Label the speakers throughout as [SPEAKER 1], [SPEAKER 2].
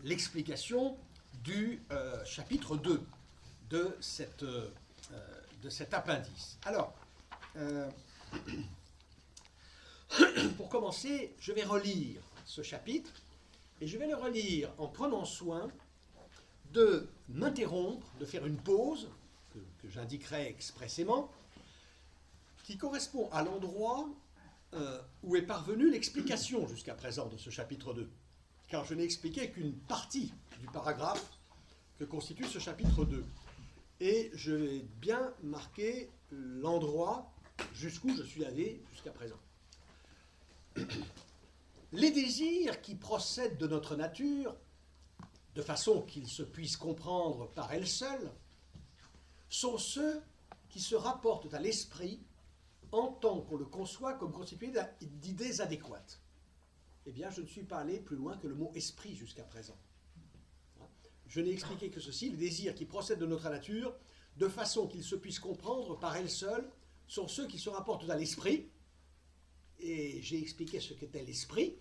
[SPEAKER 1] l'explication du chapitre 2 de cet appendice. Alors, pour commencer, je vais relire ce chapitre, et je vais le relire en prenant soin de m'interrompre, de faire une pause, que j'indiquerai expressément, qui correspond à l'endroit où est parvenue l'explication jusqu'à présent de ce chapitre 2. Car je n'ai expliqué qu'une partie du paragraphe que constitue ce chapitre 2. Et je vais bien marquer l'endroit jusqu'où je suis allé jusqu'à présent. Les désirs qui procèdent de notre nature, de façon qu'ils se puissent comprendre par elles seules, sont ceux qui se rapportent à l'esprit en tant qu'on le conçoit comme constitué d'idées adéquates. Eh bien, je ne suis pas allé plus loin que le mot « esprit » jusqu'à présent. Je n'ai expliqué que ceci, les désirs qui procèdent de notre nature, de façon qu'ils se puissent comprendre par elles seules, sont ceux qui se rapportent à l'esprit, et j'ai expliqué ce qu'était l'esprit,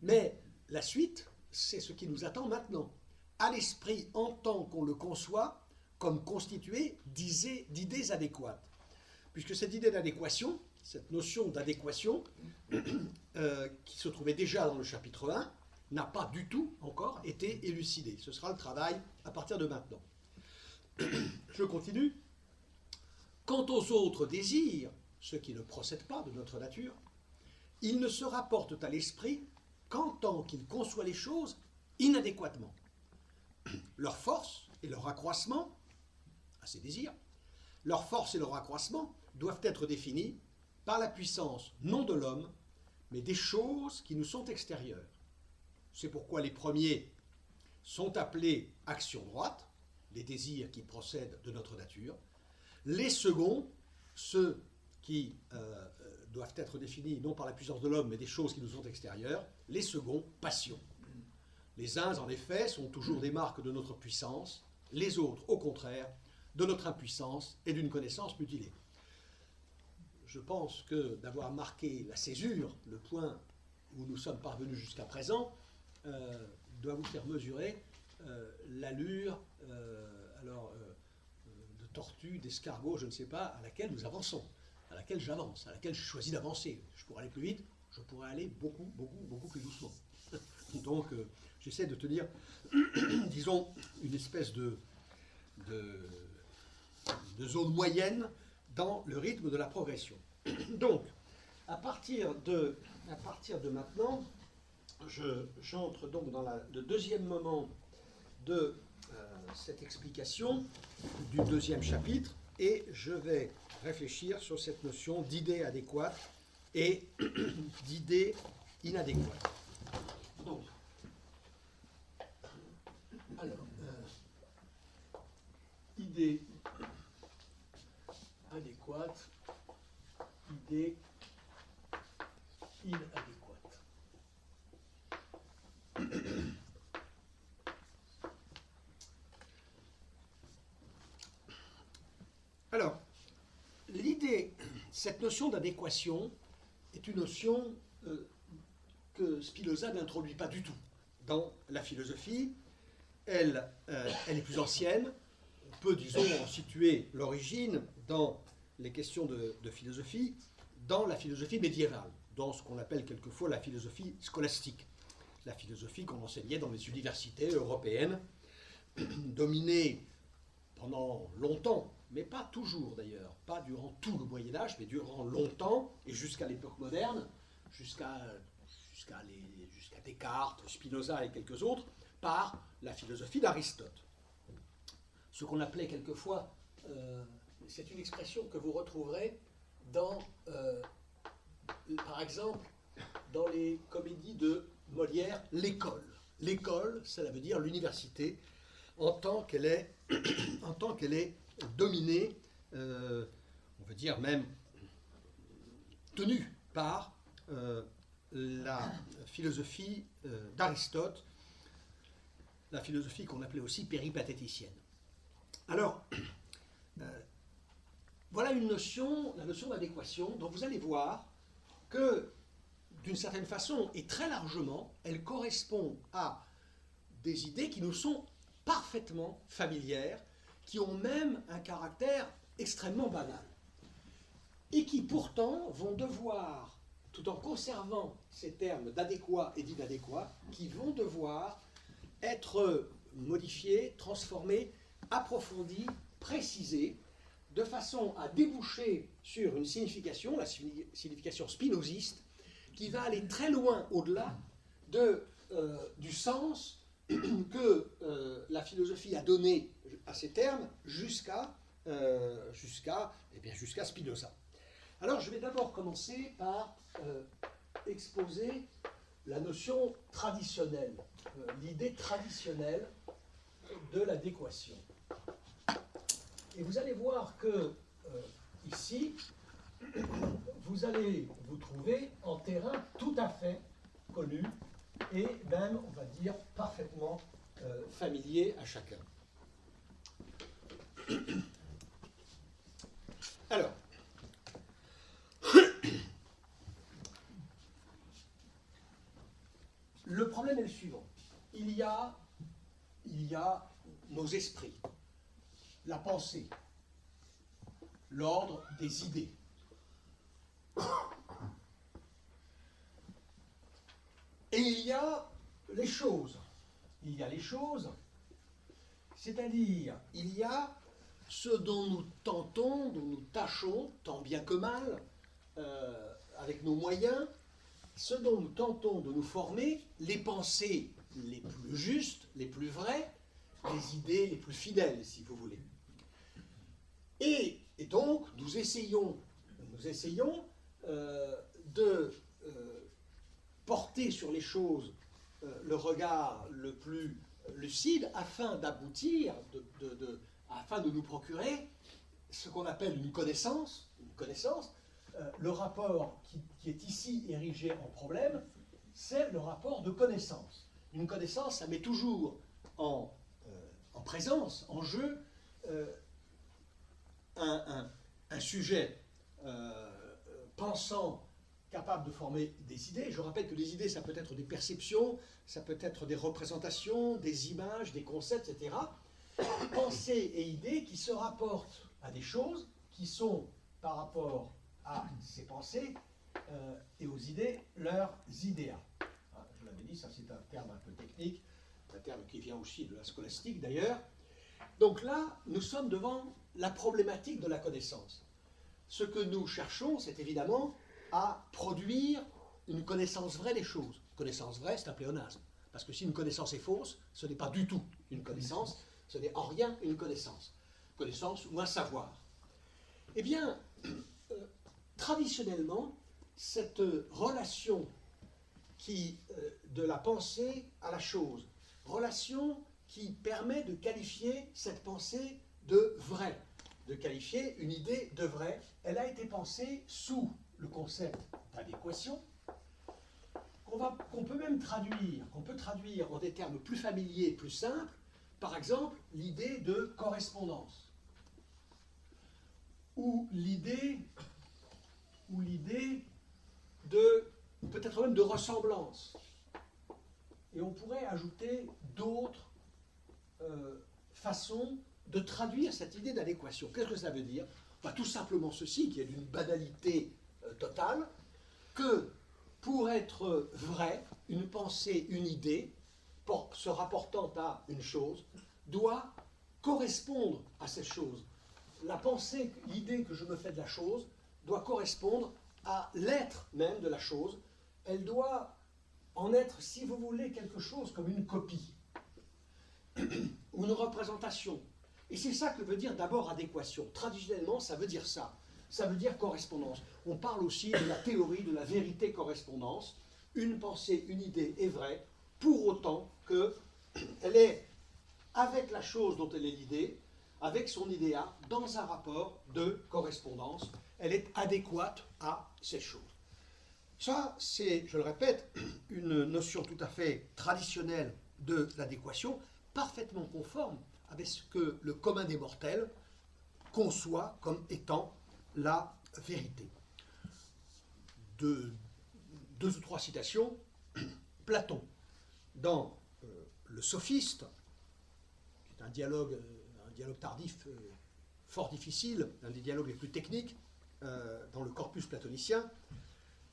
[SPEAKER 1] mais la suite, c'est ce qui nous attend maintenant. À l'esprit en tant qu'on le conçoit comme constitué d'idées adéquates. Puisque cette idée d'adéquation, cette notion d'adéquation, qui se trouvait déjà dans le chapitre 1, n'a pas du tout encore été élucidée. Ce sera le travail à partir de maintenant. Je continue. Quant aux autres désirs, ceux qui ne procèdent pas de notre nature, ils ne se rapportent à l'esprit qu'en tant qu'ils conçoivent les choses inadéquatement. Leur force et leur accroissement, à ces désirs, leur force et leur accroissement doivent être définis par la puissance non de l'homme, mais des choses qui nous sont extérieures. C'est pourquoi les premiers sont appelés actions droites, les désirs qui procèdent de notre nature. Les seconds, ceux qui doivent être définis non par la puissance de l'homme, mais des choses qui nous sont extérieures. Les seconds, passions. Les uns, en effet, sont toujours des marques de notre puissance, les autres, au contraire, de notre impuissance et d'une connaissance mutilée. Je pense que d'avoir marqué la césure, le point où nous sommes parvenus jusqu'à présent, doit vous faire mesurer l'allure de tortue, d'escargot, je ne sais pas, à laquelle nous avançons, à laquelle j'avance, à laquelle je choisis d'avancer. Je pourrais aller plus vite, je pourrais aller beaucoup plus doucement. Donc, j'essaie de tenir, disons, une espèce de zone moyenne dans le rythme de la progression. Donc, à partir de maintenant, j'entre donc dans le deuxième moment de cette explication du deuxième chapitre, et je vais réfléchir sur cette notion d'idée adéquate et d'idée inadéquate. Donc, alors, idée adéquate, idée inadéquate. Alors, l'idée, cette notion d'adéquation est une notion que Spinoza n'introduit pas du tout dans la philosophie. Elle est plus ancienne. On peut, disons, en situer l'origine dans les questions de philosophie, dans la philosophie médiévale, dans ce qu'on appelle quelquefois la philosophie scolastique, la philosophie qu'on enseignait dans les universités européennes, dominée pendant longtemps, mais pas toujours d'ailleurs, pas durant tout le Moyen-Âge, mais durant longtemps, et jusqu'à l'époque moderne, jusqu'à Descartes, Spinoza et quelques autres, par la philosophie d'Aristote. Ce qu'on appelait quelquefois, c'est une expression que vous retrouverez dans, par exemple, dans les comédies de Molière, l'école. L'école, cela veut dire l'université, en tant qu'elle est dominée, on veut dire même tenue par la philosophie d'Aristote, la philosophie qu'on appelait aussi péripatéticienne. Alors, voilà une notion, la notion d'adéquation, dont vous allez voir que, d'une certaine façon, et très largement, elle correspond à des idées qui nous sont parfaitement familières, qui ont même un caractère extrêmement banal, et qui pourtant vont devoir, tout en conservant ces termes d'adéquat et d'inadéquat, qui vont devoir être modifiés, transformés, approfondis, précisés, de façon à déboucher sur une signification, la signification spinoziste, qui va aller très loin au-delà du sens que la philosophie a donné à ces termes jusqu'à Spinoza. Alors je vais d'abord commencer par exposer la notion traditionnelle, l'idée traditionnelle de l'adéquation. Et vous allez voir que ici, vous allez vous trouver en terrain tout à fait connu et même, on va dire, parfaitement familier à chacun. Alors, le problème est le suivant. Il y a nos esprits, la pensée, l'ordre des idées. Et il y a les choses. Il y a les choses, c'est-à-dire il y a ce dont nous tentons, dont nous tâchons, tant bien que mal, avec nos moyens, ce dont nous tentons de nous former, les pensées les plus justes, les plus vraies, les idées les plus fidèles, si vous voulez. Et donc, nous essayons de porter sur les choses le regard le plus lucide afin d'aboutir, afin de nous procurer ce qu'on appelle une connaissance. Le rapport qui est ici érigé en problème, c'est le rapport de connaissance. Une connaissance, ça met toujours en présence, en jeu, un sujet pensant, capable de former des idées. Je rappelle que les idées, ça peut être des perceptions, ça peut être des représentations, des images, des concepts, etc. Pensées et idées qui se rapportent à des choses qui sont, par rapport à ces pensées et aux idées, leurs idéats. Je l'avais dit, ça c'est un terme un peu technique, un terme qui vient aussi de la scolastique d'ailleurs. Donc là, nous sommes devant la problématique de la connaissance. Ce que nous cherchons, c'est évidemment à produire une connaissance vraie des choses. Connaissance vraie, c'est un pléonasme. Parce que si une connaissance est fausse, ce n'est pas du tout une connaissance, ce n'est en rien une connaissance. Connaissance ou un savoir. Eh bien, traditionnellement, cette relation de la pensée à la chose, relation qui permet de qualifier cette pensée de vraie, de qualifier une idée de vraie, elle a été pensée sous le concept d'adéquation, qu'on peut même traduire, en des termes plus familiers, plus simples, par exemple l'idée de correspondance, ou l'idée de, peut-être même de ressemblance. Et on pourrait ajouter d'autres façons de traduire cette idée d'adéquation. Qu'est-ce que ça veut dire? Tout simplement ceci, qui est d'une banalité totale, que pour être vrai, une pensée, une idée, se rapportant à une chose, doit correspondre à cette chose. La pensée, l'idée que je me fais de la chose, doit correspondre à l'être même de la chose. Elle doit en être, si vous voulez, quelque chose comme une copie, ou une représentation. Et c'est ça que veut dire d'abord adéquation. Traditionnellement, ça veut dire ça. Ça veut dire correspondance. On parle aussi de la théorie de la vérité-correspondance. Une pensée, une idée est vraie, pour autant qu'elle est, avec la chose dont elle est l'idée, avec son idéat, dans un rapport de correspondance. Elle est adéquate à ces choses. Ça, c'est, je le répète, une notion tout à fait traditionnelle de l'adéquation, parfaitement conforme avec ce que le commun des mortels conçoit comme étant la vérité. Deux ou trois citations. Platon, dans le sophiste, qui est un dialogue tardif fort difficile, un des dialogues les plus techniques dans le corpus platonicien.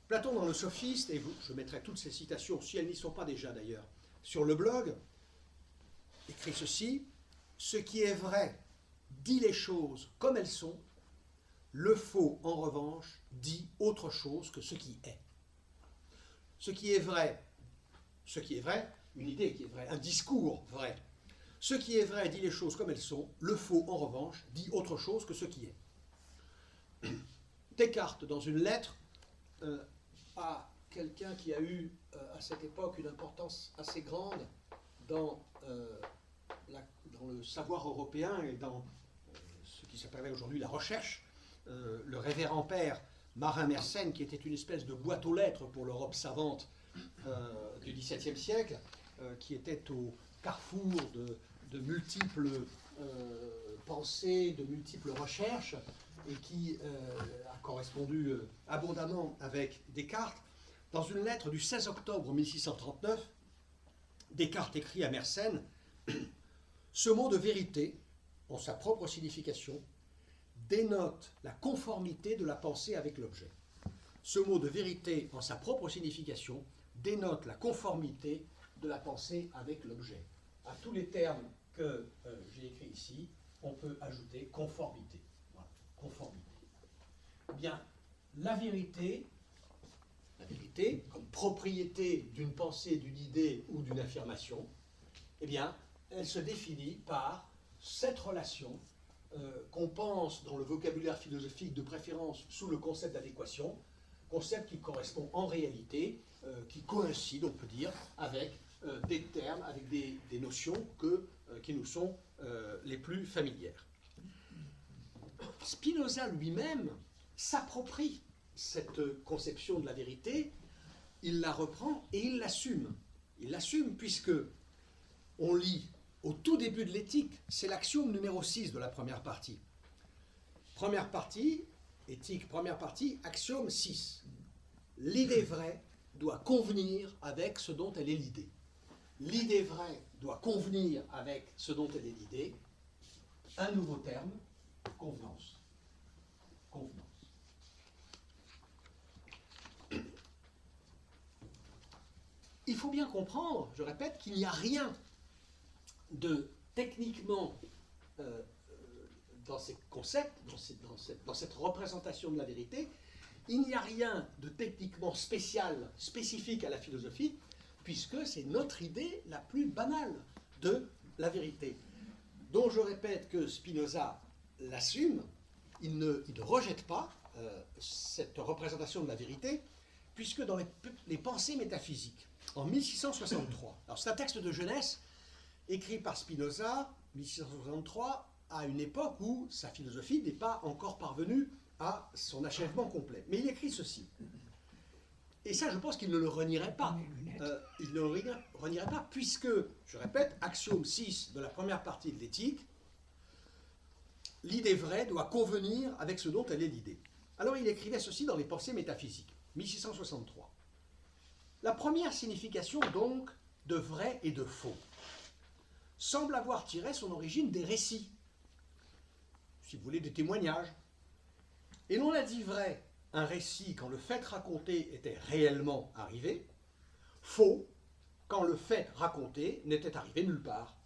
[SPEAKER 1] Platon dans le sophiste, et je mettrai toutes ces citations, si elles n'y sont pas déjà d'ailleurs, sur le blog, écrit ceci: ce qui est vrai dit les choses comme elles sont, le faux, en revanche, dit autre chose que ce qui est. Ce qui est vrai, une idée qui est vraie, un discours vrai. Ce qui est vrai dit les choses comme elles sont, le faux, en revanche, dit autre chose que ce qui est. Descartes, dans une lettre à quelqu'un qui a eu à cette époque une importance assez grande dans le savoir européen et dans ce qui s'appellerait aujourd'hui la recherche, le révérend père Marin Mersenne, qui était une espèce de boîte aux lettres pour l'Europe savante du XVIIe siècle, qui était au carrefour de multiples pensées, de multiples recherches, et qui a correspondu abondamment avec Descartes. Dans une lettre du 16 octobre 1639, Descartes écrit à Mersenne: « Ce mot de vérité, en sa propre signification, dénote la conformité de la pensée avec l'objet. Ce mot de vérité, en sa propre signification, dénote la conformité de la pensée avec l'objet. » À tous les termes que j'ai écrits ici, on peut ajouter conformité. Voilà, conformité. Bien, la vérité comme propriété d'une pensée, d'une idée ou d'une affirmation, eh bien, elle se définit par cette relation qu'on pense dans le vocabulaire philosophique de préférence sous le concept d'adéquation, concept qui correspond en réalité, qui coïncide, on peut dire, avec des termes, avec des notions qui nous sont les plus familières. Spinoza lui-même s'approprie cette conception de la vérité, il la reprend et il l'assume. Il l'assume puisque on lit au tout début de l'éthique, c'est l'axiome numéro 6 de la première partie. Première partie, éthique, première partie, axiome 6. L'idée vraie doit convenir avec ce dont elle est l'idée. L'idée vraie doit convenir avec ce dont elle est l'idée. Un nouveau terme, convenance. Convenance. Il faut bien comprendre, je répète, qu'il n'y a rien de techniquement dans ces concepts, dans cette représentation de la vérité, il n'y a rien de techniquement spécial, spécifique à la philosophie, puisque c'est notre idée la plus banale de la vérité, dont je répète que Spinoza l'assume, il ne rejette pas cette représentation de la vérité, puisque dans les pensées métaphysiques, en 1663, alors c'est un texte de jeunesse écrit par Spinoza, 1663, à une époque où sa philosophie n'est pas encore parvenue à son achèvement complet. Mais il écrit ceci. Et ça, je pense qu'il ne le renierait pas. Il ne le renierait pas, puisque, je répète, axiome 6 de la première partie de l'éthique, l'idée vraie doit convenir avec ce dont elle est l'idée. Alors il écrivait ceci dans les pensées métaphysiques, 1663. La première signification, donc, de vrai et de faux, semble avoir tiré son origine des récits, si vous voulez, des témoignages. Et l'on a dit vrai, un récit quand le fait raconté était réellement arrivé, faux quand le fait raconté n'était arrivé nulle part.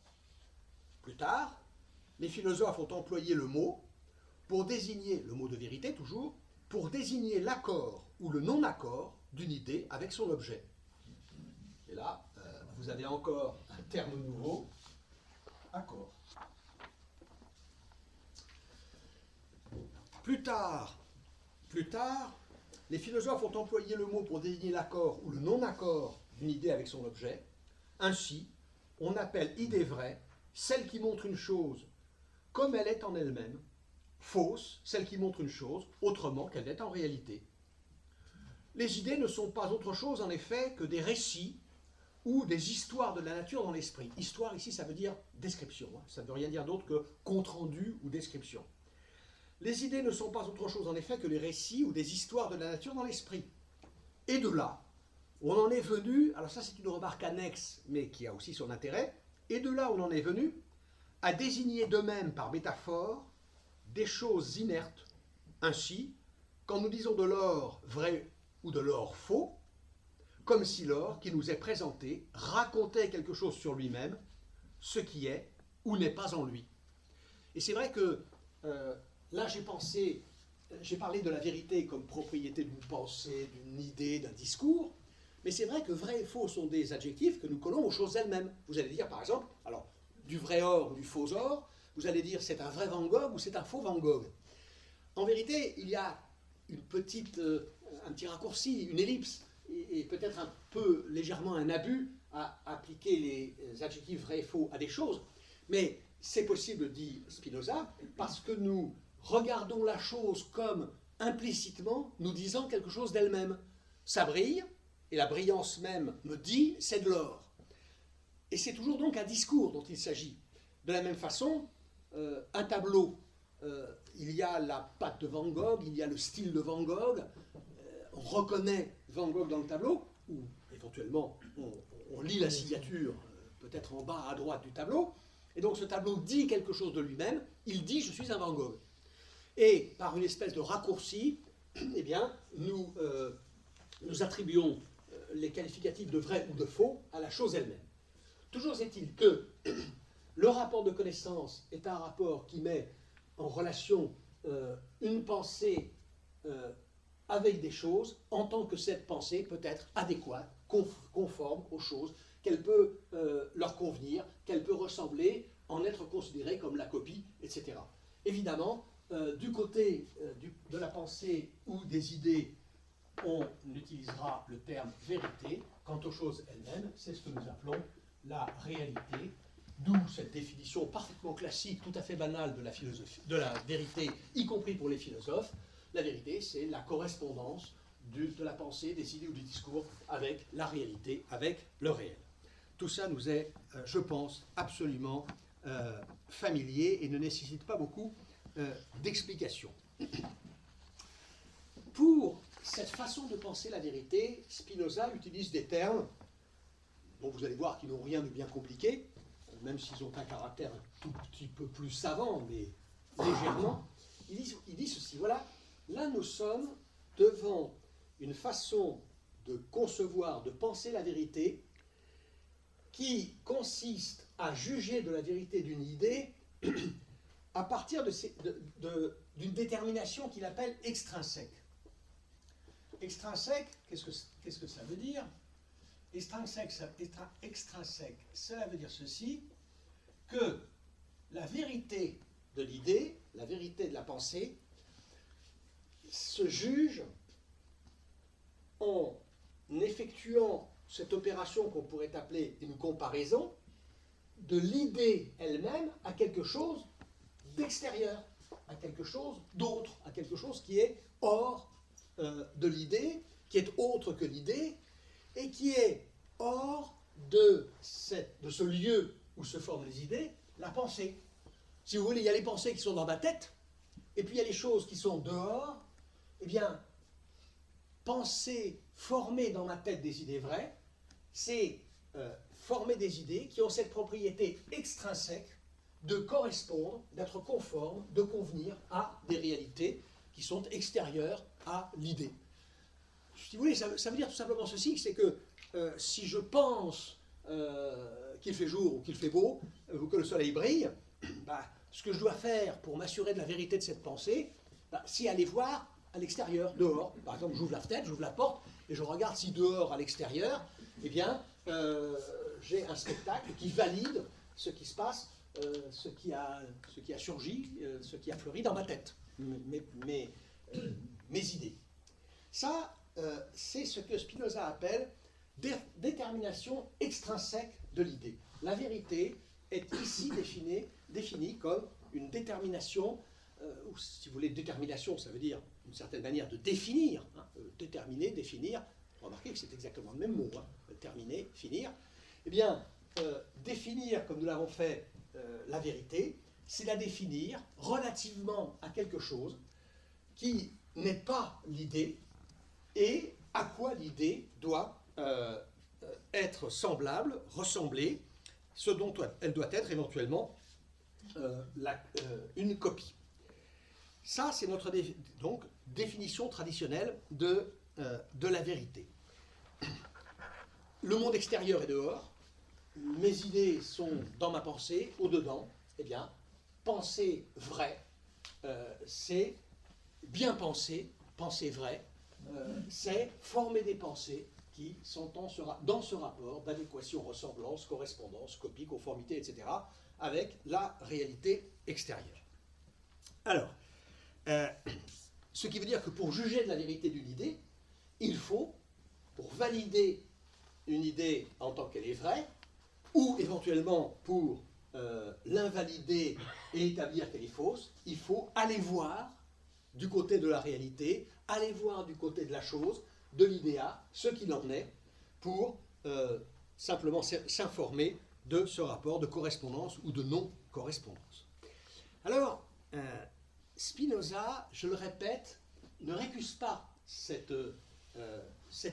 [SPEAKER 1] Plus tard, les philosophes ont employé le mot pour désigner, le mot de vérité toujours, pour désigner l'accord ou le non-accord d'une idée avec son objet. Et là, vous avez encore un terme nouveau, accord. Plus tard, les philosophes ont employé le mot pour désigner l'accord ou le non-accord d'une idée avec son objet. Ainsi, on appelle idée vraie celle qui montre une chose comme elle est en elle-même, fausse celle qui montre une chose autrement qu'elle est en réalité. Les idées ne sont pas autre chose en effet que des récits ou des histoires de la nature dans l'esprit. Histoire ici, ça veut dire description, ça ne veut rien dire d'autre que compte-rendu ou description. Les idées ne sont pas autre chose en effet que les récits ou des histoires de la nature dans l'esprit. Et de là, on en est venu, alors ça c'est une remarque annexe, mais qui a aussi son intérêt, Et de là où on en est venu, à désigner d'eux-mêmes par métaphore des choses inertes. Ainsi, quand nous disons de l'or vrai ou de l'or faux, comme si l'or qui nous est présenté racontait quelque chose sur lui-même, ce qui est ou n'est pas en lui. Et c'est vrai que là j'ai parlé de la vérité comme propriété d'une pensée, d'une idée, d'un discours, mais c'est vrai que vrai et faux sont des adjectifs que nous collons aux choses elles-mêmes. Vous allez dire par exemple, alors, du vrai or ou du faux or, vous allez dire c'est un vrai Van Gogh ou c'est un faux Van Gogh. En vérité, il y a un petit raccourci, une ellipse, et peut-être un peu légèrement un abus à appliquer les adjectifs vrai et faux à des choses, mais c'est possible, dit Spinoza, parce que nous regardons la chose comme implicitement nous disant quelque chose d'elle-même. Ça brille, et la brillance même me dit c'est de l'or. Et c'est toujours donc un discours dont il s'agit. De la même façon, un tableau, il y a la patte de Van Gogh, il y a le style de Van Gogh, on reconnaît Van Gogh dans le tableau, ou éventuellement on lit la signature peut-être en bas à droite du tableau, et donc ce tableau dit quelque chose de lui-même, il dit je suis un Van Gogh. Et par une espèce de raccourci, eh bien, nous attribuons les qualificatifs de vrai ou de faux à la chose elle-même. Toujours est-il que le rapport de connaissance est un rapport qui met en relation une pensée avec des choses en tant que cette pensée peut être adéquate, conforme aux choses, qu'elle peut leur convenir, qu'elle peut ressembler, en être considérée comme la copie, etc. Évidemment, du côté de la pensée ou des idées, on utilisera le terme vérité. Quant aux choses elles-mêmes, c'est ce que nous appelons la réalité, d'où cette définition parfaitement classique, tout à fait banale de la philosophie, de la vérité, y compris pour les philosophes. La vérité, c'est la correspondance de la pensée, des idées ou du discours avec la réalité, avec le réel. Tout ça nous est, je pense, absolument familier et ne nécessite pas beaucoup d'explications. Pour cette façon de penser la vérité, Spinoza utilise des termes dont vous allez voir qu'ils n'ont rien de bien compliqué, même s'ils ont un caractère un tout petit peu plus savant, mais légèrement. Il dit ceci, voilà, là nous sommes devant une façon de concevoir, de penser la vérité, qui consiste à juger de la vérité d'une idée à partir d'une détermination qu'il appelle extrinsèque. Extrinsèque, qu'est-ce que ça veut dire? Extrinsèque, cela veut dire ceci, que la vérité de l'idée, la vérité de la pensée, se juge en effectuant cette opération qu'on pourrait appeler une comparaison de l'idée elle-même à quelque chose d'extérieur, à quelque chose d'autre, à quelque chose qui est hors de l'idée, qui est autre que l'idée, et qui est hors de ce lieu où se forment les idées, la pensée. Si vous voulez, il y a les pensées qui sont dans ma tête, et puis il y a les choses qui sont dehors. Eh bien, penser, former dans ma tête des idées vraies, c'est former des idées qui ont cette propriété extrinsèque de correspondre, d'être conforme, de convenir à des réalités qui sont extérieures à l'idée. Si vous voulez, ça veut dire tout simplement ceci, c'est que si je pense qu'il fait jour ou qu'il fait beau, ou que le soleil brille, bah, ce que je dois faire pour m'assurer de la vérité de cette pensée, bah, c'est aller voir à l'extérieur, dehors. Par exemple, j'ouvre la fenêtre, j'ouvre la porte, et je regarde si dehors, à l'extérieur, eh bien, j'ai un spectacle qui valide ce qui se passe, ce qui a surgi, ce qui a fleuri dans ma tête, mes idées. Ça, c'est ce que Spinoza appelle détermination extrinsèque de l'idée. La vérité est ici définie comme une détermination, ou si vous voulez, détermination, ça veut dire d'une certaine manière de définir, hein, déterminer, définir, remarquez que c'est exactement le même mot, hein, terminer, finir. Eh bien, définir, comme nous l'avons fait, la vérité, c'est la définir relativement à quelque chose qui n'est pas l'idée et à quoi l'idée doit être semblable, ressembler, ce dont elle doit être éventuellement une copie. Ça, c'est notre donc, définition traditionnelle de la vérité. Le monde extérieur est dehors, mes idées sont dans ma pensée, au-dedans. Eh bien, penser vrai, c'est bien penser, penser vrai, c'est former des pensées qui sont dans ce rapport d'adéquation, ressemblance, correspondance, copie, conformité, etc., avec la réalité extérieure. Alors, ce qui veut dire que pour juger de la vérité d'une idée, il faut, pour valider une idée en tant qu'elle est vraie, ou éventuellement pour l'invalider et établir qu'elle est fausse, il faut aller voir du côté de la réalité, aller voir du côté de la chose, de l'idéa, ce qu'il en est, pour simplement s'informer de ce rapport de correspondance ou de non-correspondance. Alors, Spinoza, je le répète, ne récuse pas cette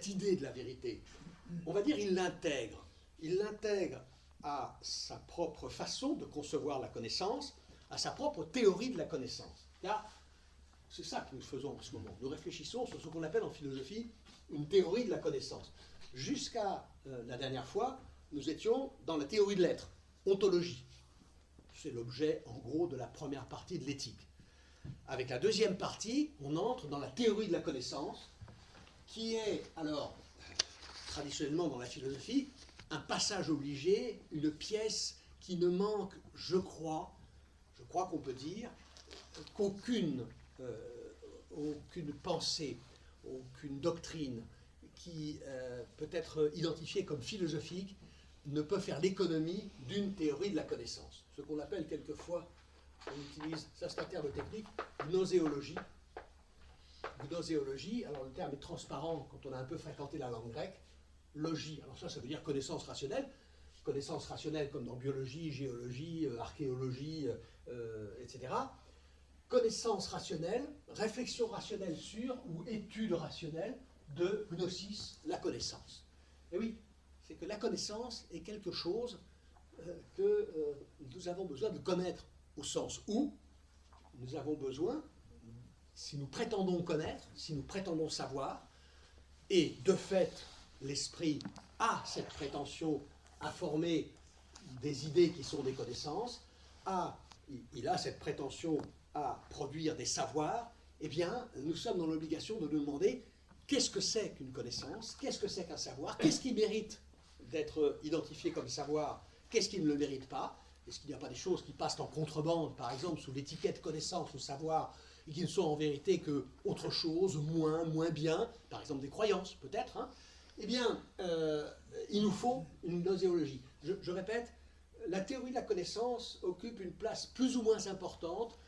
[SPEAKER 1] idée de la vérité. On va dire il l'intègre. Il l'intègre à sa propre façon de concevoir la connaissance, à sa propre théorie de la connaissance. Car c'est ça que nous faisons en ce moment. Nous réfléchissons sur ce qu'on appelle en philosophie une théorie de la connaissance. Jusqu'à la dernière fois, nous étions dans la théorie de l'être, ontologie. C'est l'objet, en gros, de la première partie de l'éthique. Avec la deuxième partie, on entre dans la théorie de la connaissance, qui est, alors, traditionnellement dans la philosophie, un passage obligé, une pièce qui ne manque, je crois qu'on peut dire, qu'aucune pensée, aucune doctrine qui peut être identifiée comme philosophique ne peut faire l'économie d'une théorie de la connaissance. Ce qu'on appelle quelquefois, on utilise, ça c'est un terme technique, gnoséologie. Gnoséologie, alors le terme est transparent quand on a un peu fréquenté la langue grecque. Logie, alors ça veut dire connaissance rationnelle comme dans biologie, géologie, archéologie, etc. Connaissance rationnelle, réflexion rationnelle sur ou étude rationnelle de gnosis, la connaissance. Et oui, c'est que la connaissance est quelque chose que nous avons besoin de connaître, au sens où nous avons besoin, si nous prétendons connaître, si nous prétendons savoir, et de fait, l'esprit a cette prétention à former des idées qui sont des connaissances, il a cette prétention à produire des savoirs, eh bien, nous sommes dans l'obligation de nous demander qu'est-ce que c'est qu'une connaissance, qu'est-ce que c'est qu'un savoir, qu'est-ce qui mérite d'être identifié comme savoir, qu'est-ce qui ne le mérite pas, est-ce qu'il n'y a pas des choses qui passent en contrebande, par exemple, sous l'étiquette connaissance ou savoir, et qui ne sont en vérité que autre chose, moins bien, par exemple des croyances, peut-être, hein. Eh bien, il nous faut une gnoséologie. Je répète, la théorie de la connaissance occupe une place plus ou moins importante,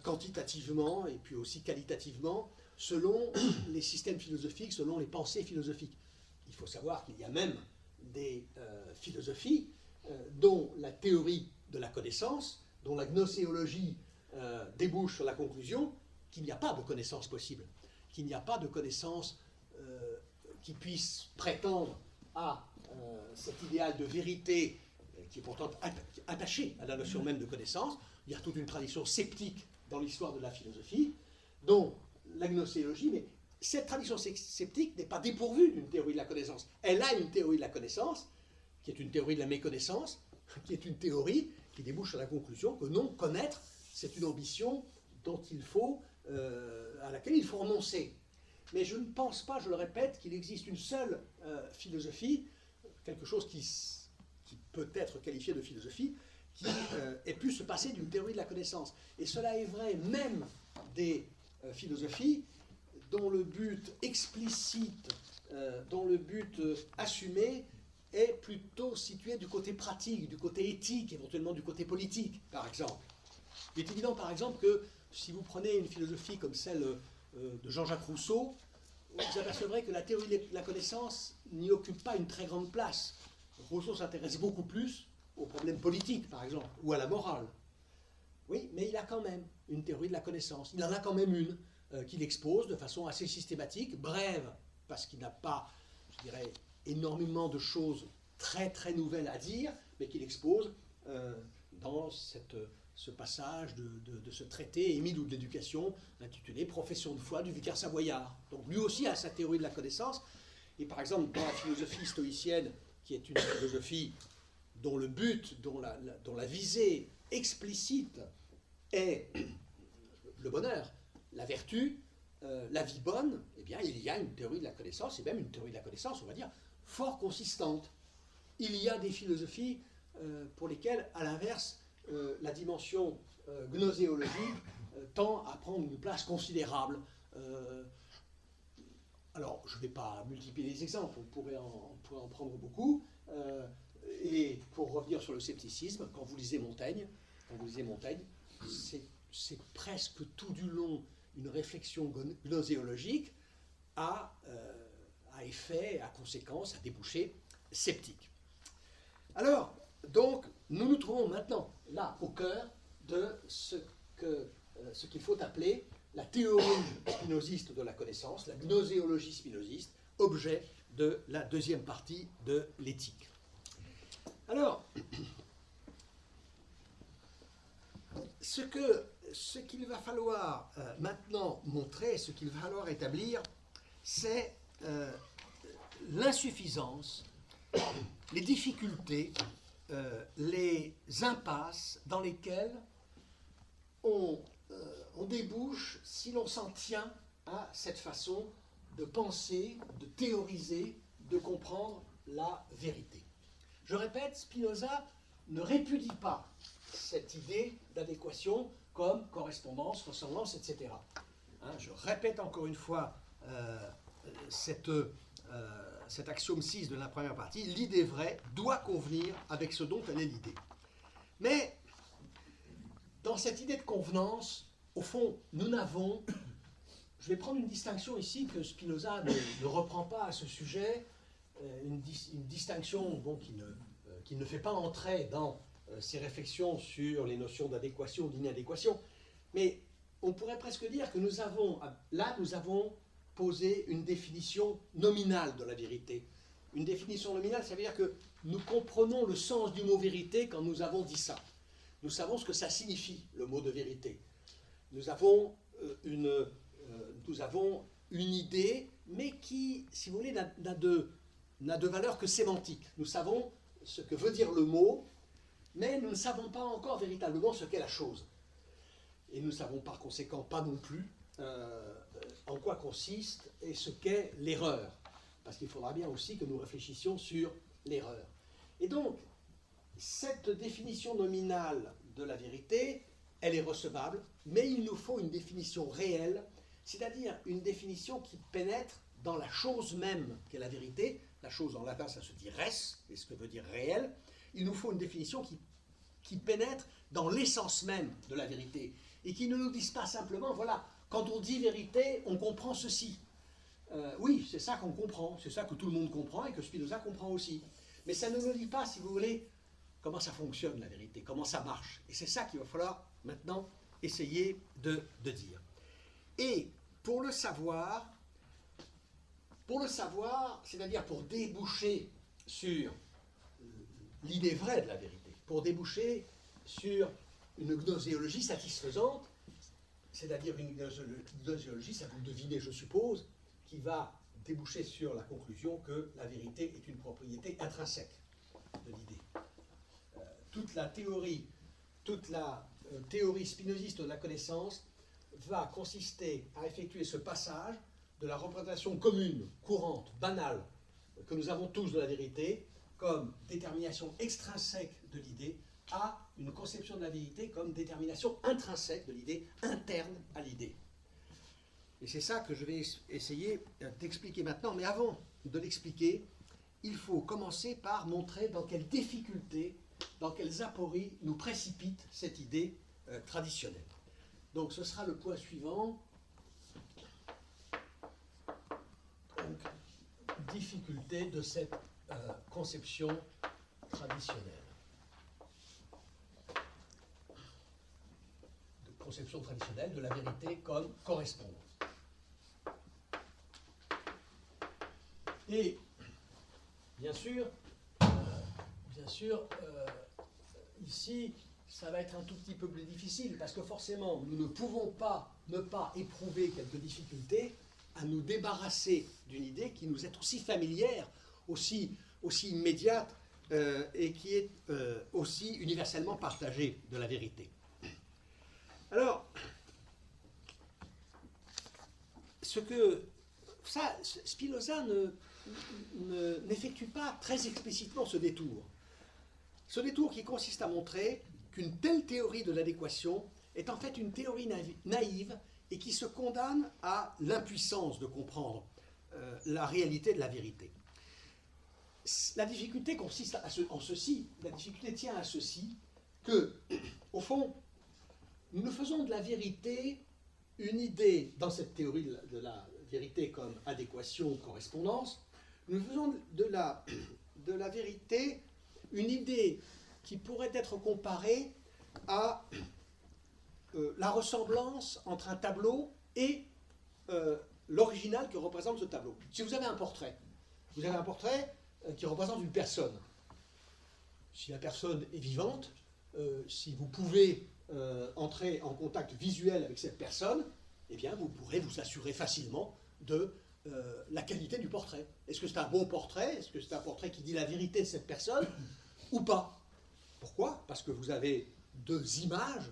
[SPEAKER 1] quantitativement et puis aussi qualitativement, selon les systèmes philosophiques, selon les pensées philosophiques. Il faut savoir qu'il y a même des philosophies dont la théorie de la connaissance, dont la gnoséologie débouche sur la conclusion qu'il n'y a pas de connaissance possible, qu'il n'y a pas de connaissance qui puisse prétendre à cet idéal de vérité qui est pourtant attaché à la notion même de connaissance. Il y a toute une tradition sceptique dans l'histoire de la philosophie, dont la gnoséologie, mais cette tradition sceptique n'est pas dépourvue d'une théorie de la connaissance. Elle a une théorie de la connaissance, qui est une théorie de la méconnaissance, qui est une théorie qui débouche sur la conclusion que non, connaître, c'est une ambition à laquelle il faut renoncer. Mais je ne pense pas, je le répète, qu'il existe une seule philosophie, quelque chose qui peut être qualifié de philosophie, qui ait pu se passer d'une théorie de la connaissance. Et cela est vrai même des philosophies dont le but explicite, dont le but assumé est plutôt situé du côté pratique, du côté éthique, éventuellement du côté politique, par exemple. Il est évident, par exemple, que si vous prenez une philosophie comme celle de Jean-Jacques Rousseau, vous apercevrez que la théorie de la connaissance n'y occupe pas une très grande place. Rousseau s'intéresse beaucoup plus aux problèmes politiques, par exemple, ou à la morale. Oui, mais il a quand même une théorie de la connaissance. Il en a quand même une qu'il expose de façon assez systématique, brève, parce qu'il n'a pas, je dirais, énormément de choses très très nouvelles à dire, mais qu'il expose dans ce passage de ce traité Émile ou de l'éducation intitulé Profession de foi du vicaire savoyard. Donc lui aussi a sa théorie de la connaissance. Et par exemple, dans la philosophie stoïcienne, qui est une philosophie dont le but, dont la visée explicite est le bonheur, la vertu, la vie bonne, eh bien, il y a une théorie de la connaissance, et même une théorie de la connaissance, on va dire, fort consistante. Il y a des philosophies pour lesquelles, à l'inverse, la dimension gnoséologique tend à prendre une place considérable. Alors, je ne vais pas multiplier les exemples, on pourrait en prendre beaucoup. Et pour revenir sur le scepticisme, quand vous lisez Montaigne, c'est presque tout du long une réflexion gnoséologique à effet, à conséquence, à débouché sceptique. Alors, donc, nous nous trouvons maintenant là au cœur de ce qu'il faut appeler la théorie spinoziste de la connaissance, la gnoséologie spinoziste, objet de la deuxième partie de l'éthique. Alors, ce qu'il va falloir maintenant montrer, ce qu'il va falloir établir, c'est l'insuffisance, les difficultés, les impasses dans lesquelles on débouche si l'on s'en tient à cette façon de penser, de théoriser, de comprendre la vérité. Je répète, Spinoza ne répudie pas cette idée d'adéquation comme correspondance, ressemblance, etc. Je répète encore une fois cet axiome 6 de la première partie, l'idée vraie doit convenir avec ce dont elle est l'idée. Mais dans cette idée de convenance, au fond, nous n'avons, je vais prendre une distinction ici que Spinoza ne reprend pas à ce sujet, une distinction bon, qui ne fait pas entrer dans ses réflexions sur les notions d'adéquation ou d'inadéquation, mais on pourrait presque dire que nous avons posé une définition nominale de la vérité. Une définition nominale, ça veut dire que nous comprenons le sens du mot vérité quand nous avons dit ça. Nous savons ce que ça signifie, le mot de vérité. Nous avons une idée, mais qui, si vous voulez, n'a de valeur que sémantique. Nous savons ce que veut dire le mot, mais nous ne savons pas encore véritablement ce qu'est la chose. Et nous ne savons par conséquent pas non plus en quoi consiste et ce qu'est l'erreur. Parce qu'il faudra bien aussi que nous réfléchissions sur l'erreur. Et donc, cette définition nominale de la vérité, elle est recevable, mais il nous faut une définition réelle, c'est-à-dire une définition qui pénètre dans la chose même qu'est la vérité. La chose en latin, ça se dit res, c'est ce que veut dire réel. Il nous faut une définition qui pénètre dans l'essence même de la vérité et qui ne nous dise pas simplement, voilà, quand on dit vérité, on comprend ceci. Oui, c'est ça qu'on comprend, c'est ça que tout le monde comprend et que Spinoza comprend aussi. Mais ça ne nous dit pas, si vous voulez, comment ça fonctionne la vérité, comment ça marche. Et c'est ça qu'il va falloir maintenant essayer de dire. Et pour le savoir, c'est-à-dire pour déboucher sur l'idée vraie de la vérité, pour déboucher sur une gnoséologie satisfaisante, c'est-à-dire une gnoséologie, ça vous le devinez, je suppose, qui va déboucher sur la conclusion que la vérité est une propriété intrinsèque de l'idée. Toute la théorie spinoziste de la connaissance va consister à effectuer ce passage de la représentation commune, courante, banale, que nous avons tous de la vérité, comme détermination extrinsèque de l'idée, à une conception de la vérité comme détermination intrinsèque de l'idée, interne à l'idée. Et c'est ça que je vais essayer d'expliquer maintenant. Mais avant de l'expliquer, il faut commencer par montrer dans quelles difficultés, dans quelles apories nous précipite cette idée traditionnelle. Donc ce sera le point suivant. Donc, difficulté de cette conception traditionnelle. Conception traditionnelle de la vérité comme correspondance. Et, bien sûr, bien sûr, ici, ça va être un tout petit peu plus difficile, parce que forcément, nous ne pouvons pas ne pas éprouver quelques difficultés à nous débarrasser d'une idée qui nous est aussi familière, aussi immédiate, et qui est aussi universellement partagée de la vérité. Alors, Spinoza n'effectue pas très explicitement ce détour. Ce détour qui consiste à montrer qu'une telle théorie de l'adéquation est en fait une théorie naïve et qui se condamne à l'impuissance de comprendre la réalité de la vérité. La difficulté consiste en ceci, la difficulté tient à ceci, que, au fond, nous ne faisons de la vérité une idée, dans cette théorie de la vérité comme adéquation, correspondance, nous faisons de la vérité une idée qui pourrait être comparée à la ressemblance entre un tableau et l'original que représente ce tableau. Si vous avez un portrait qui représente une personne. Si la personne est vivante, si vous pouvez entrer en contact visuel avec cette personne, eh bien vous pourrez vous assurer facilement de la qualité du portrait. Est-ce que c'est un bon portrait? Est-ce que c'est un portrait qui dit la vérité de cette personne ou pas? Pourquoi? Parce que vous avez deux images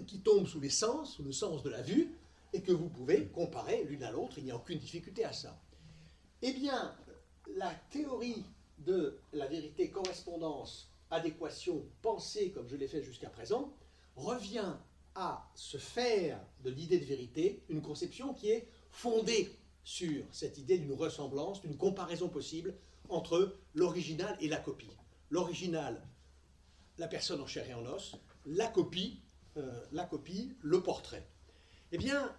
[SPEAKER 1] qui tombent sous le sens de la vue, et que vous pouvez comparer l'une à l'autre, il n'y a aucune difficulté à ça. Eh bien, la théorie de la vérité, correspondance, adéquation, pensée, comme je l'ai fait jusqu'à présent, revient à se faire de l'idée de vérité une conception qui est fondée sur cette idée d'une ressemblance, d'une comparaison possible entre l'original et la copie. L'original, la personne en chair et en os, la copie, le portrait. Eh bien,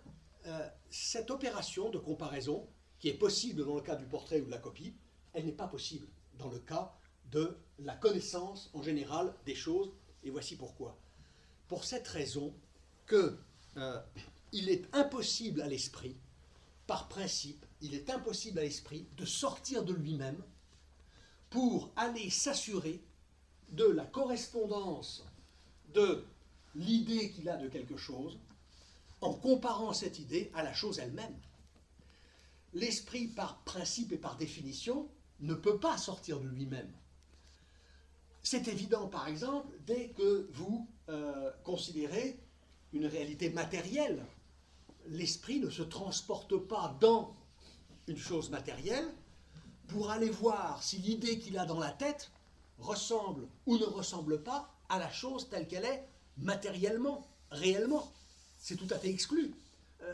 [SPEAKER 1] cette opération de comparaison, qui est possible dans le cas du portrait ou de la copie, elle n'est pas possible dans le cas de la connaissance en général des choses, et voici pourquoi. Pour cette raison qu'il est impossible à l'esprit, par principe, il est impossible à l'esprit de sortir de lui-même pour aller s'assurer de la correspondance de l'idée qu'il a de quelque chose en comparant cette idée à la chose elle-même. L'esprit, par principe et par définition, ne peut pas sortir de lui-même. C'est évident, par exemple, dès que vous considérez une réalité matérielle. L'esprit ne se transporte pas dans une chose matérielle pour aller voir si l'idée qu'il a dans la tête ressemble ou ne ressemble pas à la chose telle qu'elle est matériellement, réellement. C'est tout à fait exclu.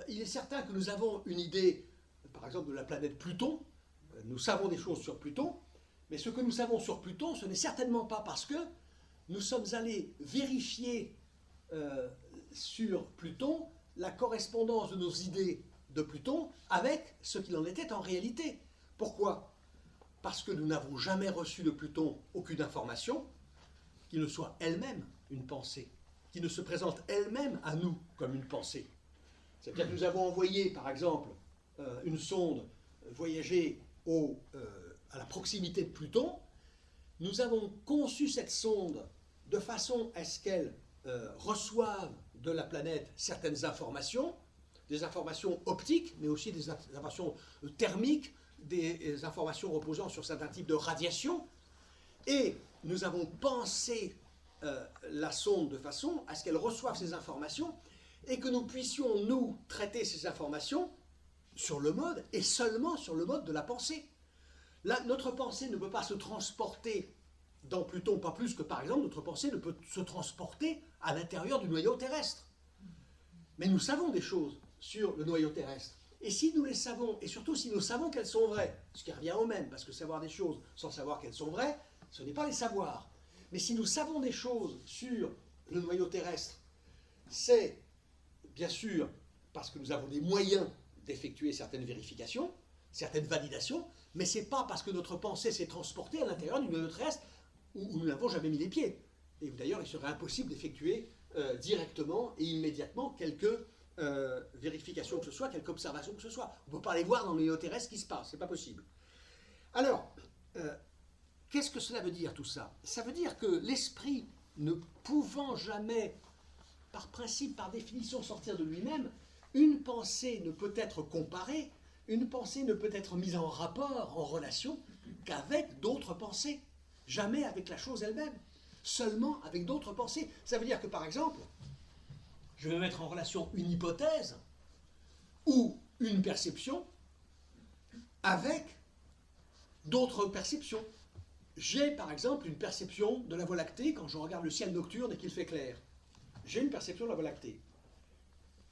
[SPEAKER 1] Il est certain que nous avons une idée, par exemple, de la planète Pluton. Nous savons des choses sur Pluton, mais ce que nous savons sur Pluton, ce n'est certainement pas parce que nous sommes allés vérifier sur Pluton la correspondance de nos idées de Pluton avec ce qu'il en était en réalité. Pourquoi? Parce que nous n'avons jamais reçu de Pluton aucune information qui ne soit elle-même une pensée, qui ne se présente elle-même à nous comme une pensée. C'est-à-dire que nous avons envoyé, par exemple, une sonde voyager à la proximité de Pluton. Nous avons conçu cette sonde de façon à ce qu'elle reçoive de la planète certaines informations, des informations optiques, mais aussi des informations thermiques, des informations reposant sur certains types de radiation. Et nous avons pensé la sonde de façon à ce qu'elle reçoive ces informations et que nous puissions, nous, traiter ces informations sur le mode, et seulement sur le mode de la pensée. Là, notre pensée ne peut pas se transporter dans Pluton, pas plus que, par exemple, notre pensée ne peut se transporter à l'intérieur du noyau terrestre. Mais nous savons des choses sur le noyau terrestre. Et si nous les savons, et surtout si nous savons qu'elles sont vraies, ce qui revient au même, parce que savoir des choses sans savoir qu'elles sont vraies, ce n'est pas les savoir. Mais si nous savons des choses sur le noyau terrestre, c'est bien sûr parce que nous avons des moyens d'effectuer certaines vérifications, certaines validations, mais ce n'est pas parce que notre pensée s'est transportée à l'intérieur du noyau terrestre où nous n'avons jamais mis les pieds. Et d'ailleurs, il serait impossible d'effectuer directement et immédiatement quelques vérifications que ce soit, quelques observations que ce soit. On ne peut pas aller voir dans le noyau terrestre ce qui se passe, ce n'est pas possible. Alors, qu'est-ce que cela veut dire tout ça? Ça veut dire que l'esprit, ne pouvant jamais, par principe, par définition, sortir de lui-même, une pensée ne peut être comparée, une pensée ne peut être mise en rapport, en relation, qu'avec d'autres pensées. Jamais avec la chose elle-même, seulement avec d'autres pensées. Ça veut dire que, par exemple, je vais mettre en relation une hypothèse ou une perception avec d'autres perceptions. J'ai, par exemple, une perception de la Voie lactée quand je regarde le ciel nocturne et qu'il fait clair. J'ai une perception de la Voie lactée.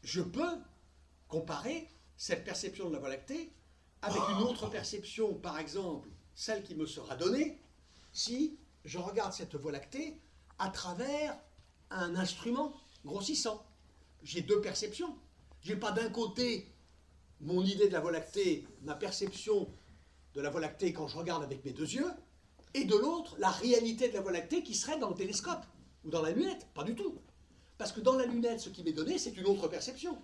[SPEAKER 1] Je peux comparer cette perception de la Voie lactée avec une autre perception, par exemple, celle qui me sera donnée, si je regarde cette Voie lactée à travers un instrument grossissant. J'ai deux perceptions. Je n'ai pas d'un côté mon idée de la Voie lactée, ma perception de la Voie lactée quand je regarde avec mes deux yeux, et de l'autre, la réalité de la Voie lactée qui serait dans le télescope ou dans la lunette. Pas du tout. Parce que dans la lunette, ce qui m'est donné, c'est une autre perception.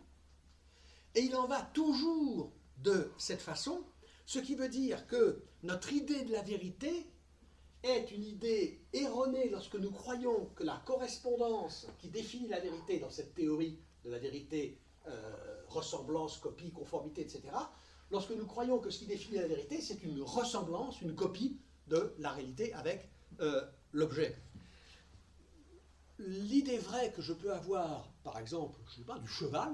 [SPEAKER 1] Et il en va toujours de cette façon, ce qui veut dire que notre idée de la vérité est une idée erronée lorsque nous croyons que la correspondance qui définit la vérité dans cette théorie de la vérité, ressemblance, copie, conformité, etc., lorsque nous croyons que ce qui définit la vérité, c'est une ressemblance, une copie de la réalité avec l'objet. L'idée vraie que je peux avoir, par exemple, je ne sais pas, du cheval,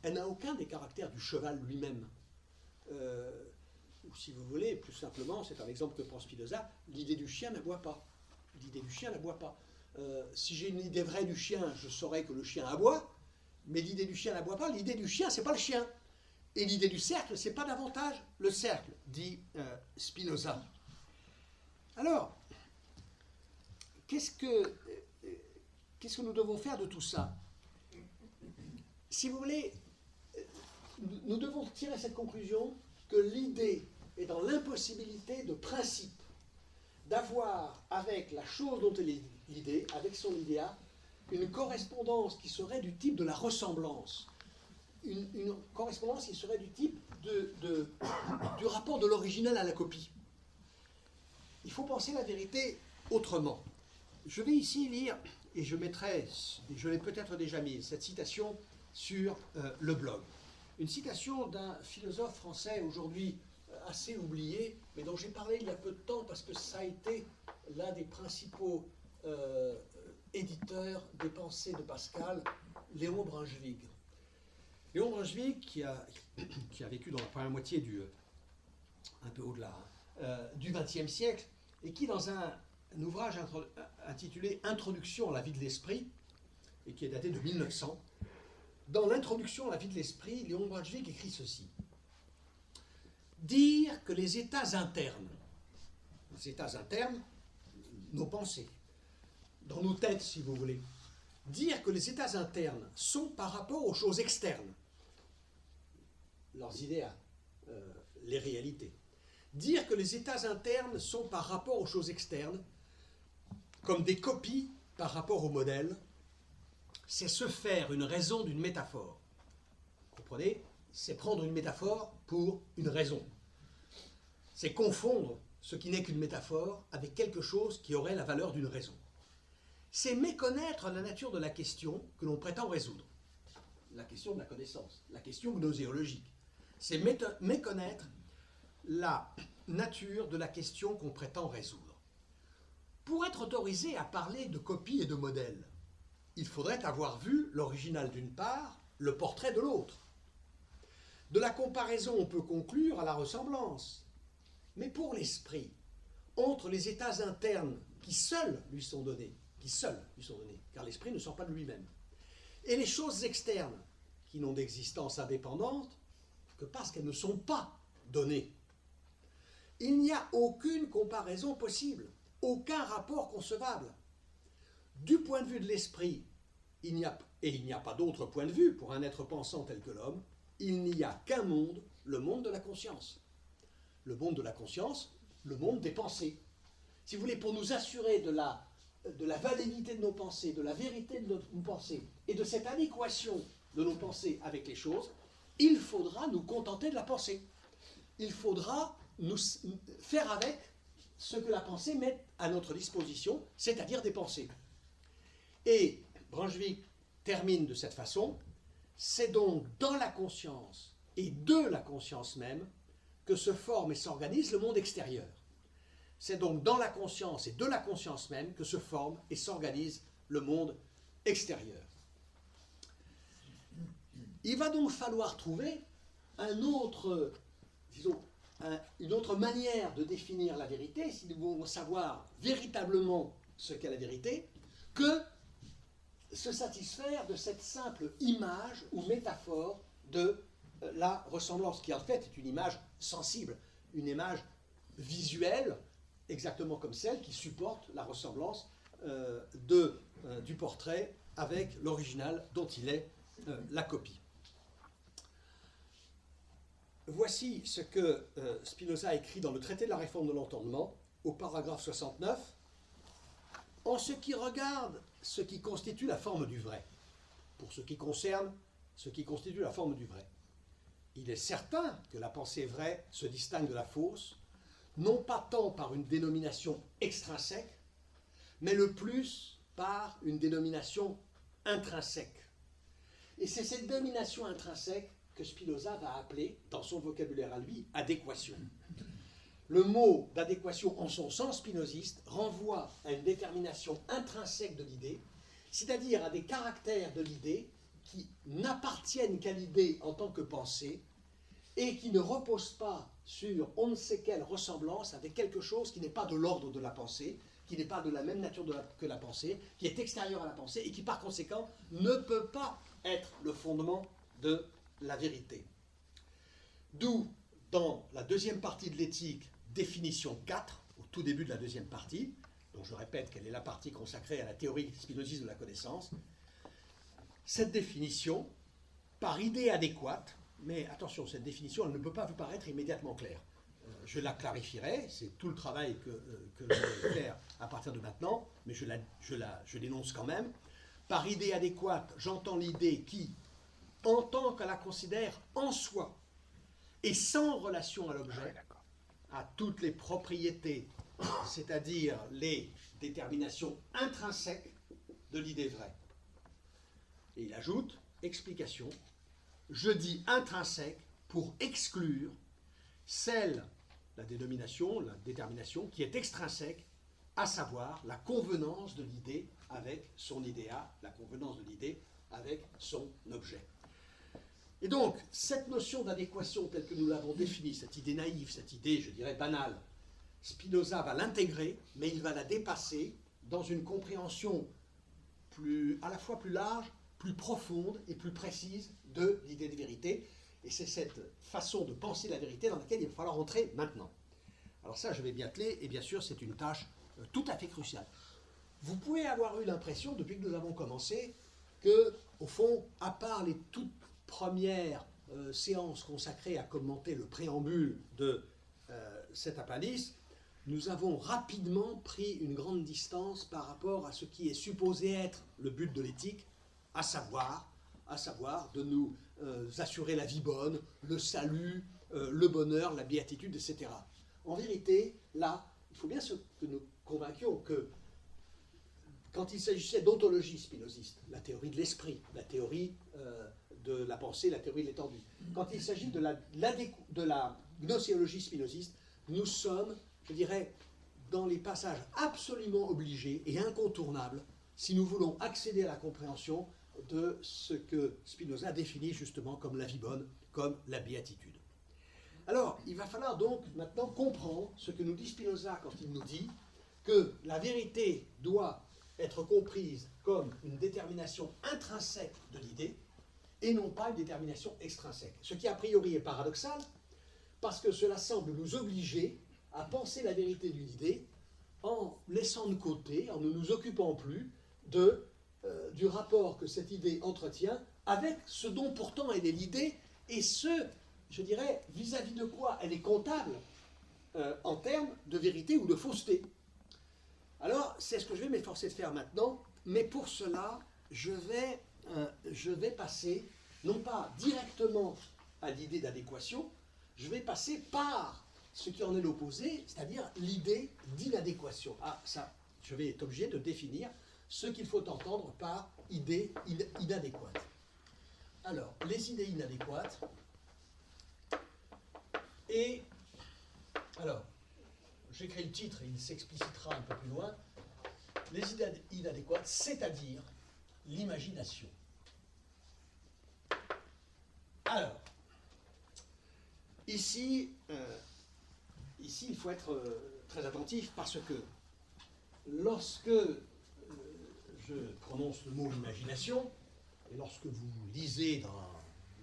[SPEAKER 1] elle n'a aucun des caractères du cheval lui-même. Ou si vous voulez, plus simplement, c'est un exemple que prend Spinoza, l'idée du chien n'aboie pas. L'idée du chien n'aboie pas. Si j'ai une idée vraie du chien, je saurais que le chien aboie, mais l'idée du chien n'aboie pas. L'idée du chien, c'est pas le chien. Et l'idée du cercle, c'est pas davantage le cercle, dit Spinoza. Alors, qu'est-ce que nous devons faire de tout ça? Si vous voulez, nous devons tirer cette conclusion que l'idée est dans l'impossibilité de principe d'avoir avec la chose dont elle est l'idée, avec son idéat, une correspondance qui serait du type de la ressemblance, une correspondance qui serait du type du rapport de l'original à la copie. Il faut penser la vérité autrement. Je vais ici lire, et je mettrai, je l'ai peut-être déjà mis, cette citation sur le blog. Une citation d'un philosophe français aujourd'hui assez oublié, mais dont j'ai parlé il y a peu de temps parce que ça a été l'un des principaux éditeurs des pensées de Pascal, Léon Brunswick. Léon Brunswick, qui a vécu dans la première moitié un peu au-delà, du XXe siècle, et qui, dans un ouvrage intitulé « Introduction à la vie de l'esprit », et qui est daté de 1900, dans l'introduction à la vie de l'esprit, Léon Brunswick écrit ceci. Dire que les états internes, nos pensées, dans nos têtes si vous voulez, dire que les états internes sont par rapport aux choses externes, leurs idéaux, les réalités, dire que les états internes sont par rapport aux choses externes, comme des copies par rapport au modèle, c'est se faire une raison d'une métaphore. Vous comprenez? C'est prendre une métaphore pour une raison. C'est confondre ce qui n'est qu'une métaphore avec quelque chose qui aurait la valeur d'une raison. C'est méconnaître la nature de la question que l'on prétend résoudre. La question de la connaissance, la question gnoséologique. C'est méconnaître la nature de la question qu'on prétend résoudre. Pour être autorisé à parler de copie et de modèle, il faudrait avoir vu l'original d'une part, le portrait de l'autre. De la comparaison, on peut conclure à la ressemblance. Mais pour l'esprit, entre les états internes qui seuls lui sont donnés, car l'esprit ne sort pas de lui-même, et les choses externes qui n'ont d'existence indépendante que parce qu'elles ne sont pas données, il n'y a aucune comparaison possible, aucun rapport concevable. Du point de vue de l'esprit, il n'y a pas d'autre point de vue pour un être pensant tel que l'homme, il n'y a qu'un monde, le monde de la conscience. Le monde de la conscience, le monde des pensées. Si vous voulez, pour nous assurer de la validité de nos pensées, de la vérité de nos pensées, et de cette adéquation de nos pensées avec les choses, il faudra nous contenter de la pensée. Il faudra nous faire avec ce que la pensée met à notre disposition, c'est-à-dire des pensées. Et Brunswick termine de cette façon, c'est donc dans la conscience et de la conscience même que se forme et s'organise le monde extérieur. C'est donc dans la conscience et de la conscience même que se forme et s'organise le monde extérieur. Il va donc falloir trouver une autre manière de définir la vérité, si nous voulons savoir véritablement ce qu'est la vérité, que se satisfaire de cette simple image ou métaphore de la ressemblance, qui en fait est une image sensible, une image visuelle, exactement comme celle qui supporte la ressemblance du portrait avec l'original dont il est la copie. Voici ce que Spinoza a écrit dans le traité de la réforme de l'entendement, au paragraphe 69, en ce qui regarde ce qui constitue la forme du vrai, pour ce qui concerne ce qui constitue la forme du vrai. Il est certain que la pensée vraie se distingue de la fausse, non pas tant par une dénomination extrinsèque, mais le plus par une dénomination intrinsèque. Et c'est cette dénomination intrinsèque que Spinoza va appeler, dans son vocabulaire à lui, adéquation. Le mot d'adéquation, en son sens spinoziste, renvoie à une détermination intrinsèque de l'idée, c'est-à-dire à des caractères de l'idée qui n'appartiennent qu'à l'idée en tant que pensée et qui ne reposent pas sur on ne sait quelle ressemblance avec quelque chose qui n'est pas de l'ordre de la pensée, qui n'est pas de la même nature que la pensée, qui est extérieur à la pensée et qui par conséquent ne peut pas être le fondement de la vérité. D'où, dans la deuxième partie de l'éthique, définition 4, au tout début de la deuxième partie, dont je répète qu'elle est la partie consacrée à la théorie spinoziste de la connaissance, cette définition, par idée adéquate, mais attention, cette définition, elle ne peut pas vous paraître immédiatement claire. Je la clarifierai, c'est tout le travail que je vais faire à partir de maintenant, mais je l'énonce quand même. Par idée adéquate, j'entends l'idée qui, en tant que la considère en soi, et sans relation à l'objet, a toutes les propriétés, c'est-à-dire les déterminations intrinsèques de l'idée vraie. Et il ajoute, explication, je dis intrinsèque pour exclure celle, la dénomination, la détermination, qui est extrinsèque, à savoir la convenance de l'idée avec son idéa, la convenance de l'idée avec son objet. Et donc, cette notion d'adéquation telle que nous l'avons définie, cette idée naïve, cette idée, je dirais, banale, Spinoza va l'intégrer, mais il va la dépasser dans une compréhension à la fois plus large, plus profonde et plus précise de l'idée de vérité. Et c'est cette façon de penser la vérité dans laquelle il va falloir entrer maintenant. Alors ça, je vais m'y atteler, et bien sûr, c'est une tâche tout à fait cruciale. Vous pouvez avoir eu l'impression, depuis que nous avons commencé, que, au fond, à part les toutes premières séances consacrées à commenter le préambule de cet appendice, nous avons rapidement pris une grande distance par rapport à ce qui est supposé être le but de l'éthique, à savoir de nous assurer la vie bonne, le salut, le bonheur, la béatitude, etc. En vérité, là, il faut bien que nous convainquions que quand il s'agissait d'ontologie spinoziste, la théorie de l'esprit, la théorie de la pensée, la théorie de l'étendue, quand il s'agit de la gnoséologie spinoziste, nous sommes, je dirais, dans les passages absolument obligés et incontournables si nous voulons accéder à la compréhension de ce que Spinoza définit justement comme la vie bonne, comme la béatitude. Alors, il va falloir donc maintenant comprendre ce que nous dit Spinoza quand il nous dit que la vérité doit être comprise comme une détermination intrinsèque de l'idée et non pas une détermination extrinsèque. Ce qui a priori est paradoxal parce que cela semble nous obliger à penser la vérité d'une idée en laissant de côté, en ne nous occupant plus du rapport que cette idée entretient avec ce dont pourtant elle est l'idée et ce, je dirais, vis-à-vis de quoi elle est comptable en termes de vérité ou de fausseté. Alors, c'est ce que je vais m'efforcer de faire maintenant, mais pour cela, je vais passer, non pas directement à l'idée d'adéquation, je vais passer par ce qui en est l'opposé, c'est-à-dire l'idée d'inadéquation. Ah, ça, je vais être obligé de définir ce qu'il faut entendre par idée inadéquate. Alors, les idées inadéquates, et alors, j'écris le titre et il s'explicitera un peu plus loin, les idées inadéquates, c'est-à-dire l'imagination. Alors, ici, il faut être très attentif parce que lorsque je prononce le mot imagination, et lorsque vous lisez dans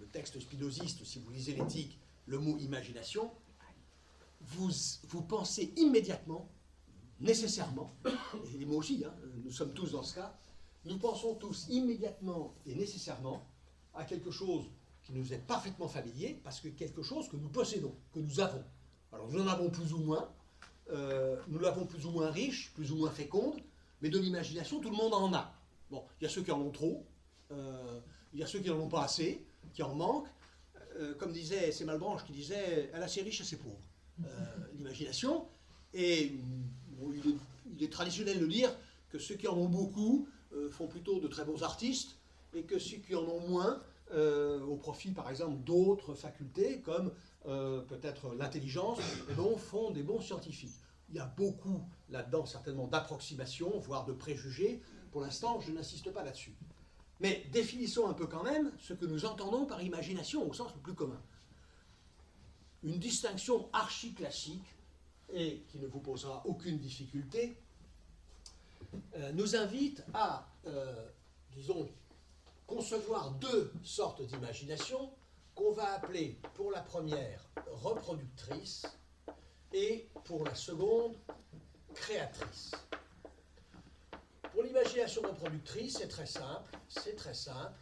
[SPEAKER 1] le texte spinoziste, si vous lisez l'éthique, le mot imagination, vous pensez immédiatement, nécessairement, et moi aussi, hein, nous sommes tous dans ce cas, nous pensons tous immédiatement et nécessairement à quelque chose qui nous est parfaitement familier, parce que quelque chose que nous possédons, que nous avons. Alors nous en avons plus ou moins, nous l'avons plus ou moins riche, plus ou moins féconde, mais de l'imagination, tout le monde en a. Bon, il y a ceux qui en ont trop, il y a ceux qui n'en ont pas assez, qui en manquent. Comme disait, c'est Malebranche qui disait, elle est assez riche, assez pauvre. L'imagination, et bon, il est traditionnel de dire que ceux qui en ont beaucoup font plutôt de très bons artistes, et que ceux qui en ont moins, au profit par exemple d'autres facultés, comme peut-être l'intelligence, font des bons scientifiques. Il y a beaucoup là-dedans certainement d'approximations, voire de préjugés. Pour l'instant, je n'insiste pas là-dessus. Mais définissons un peu quand même ce que nous entendons par imagination au sens le plus commun. Une distinction archi-classique, et qui ne vous posera aucune difficulté, nous invite à, disons, concevoir deux sortes d'imagination qu'on va appeler pour la première reproductrice et pour la seconde créatrice. Pour l'imagination reproductrice, c'est très simple, c'est très simple.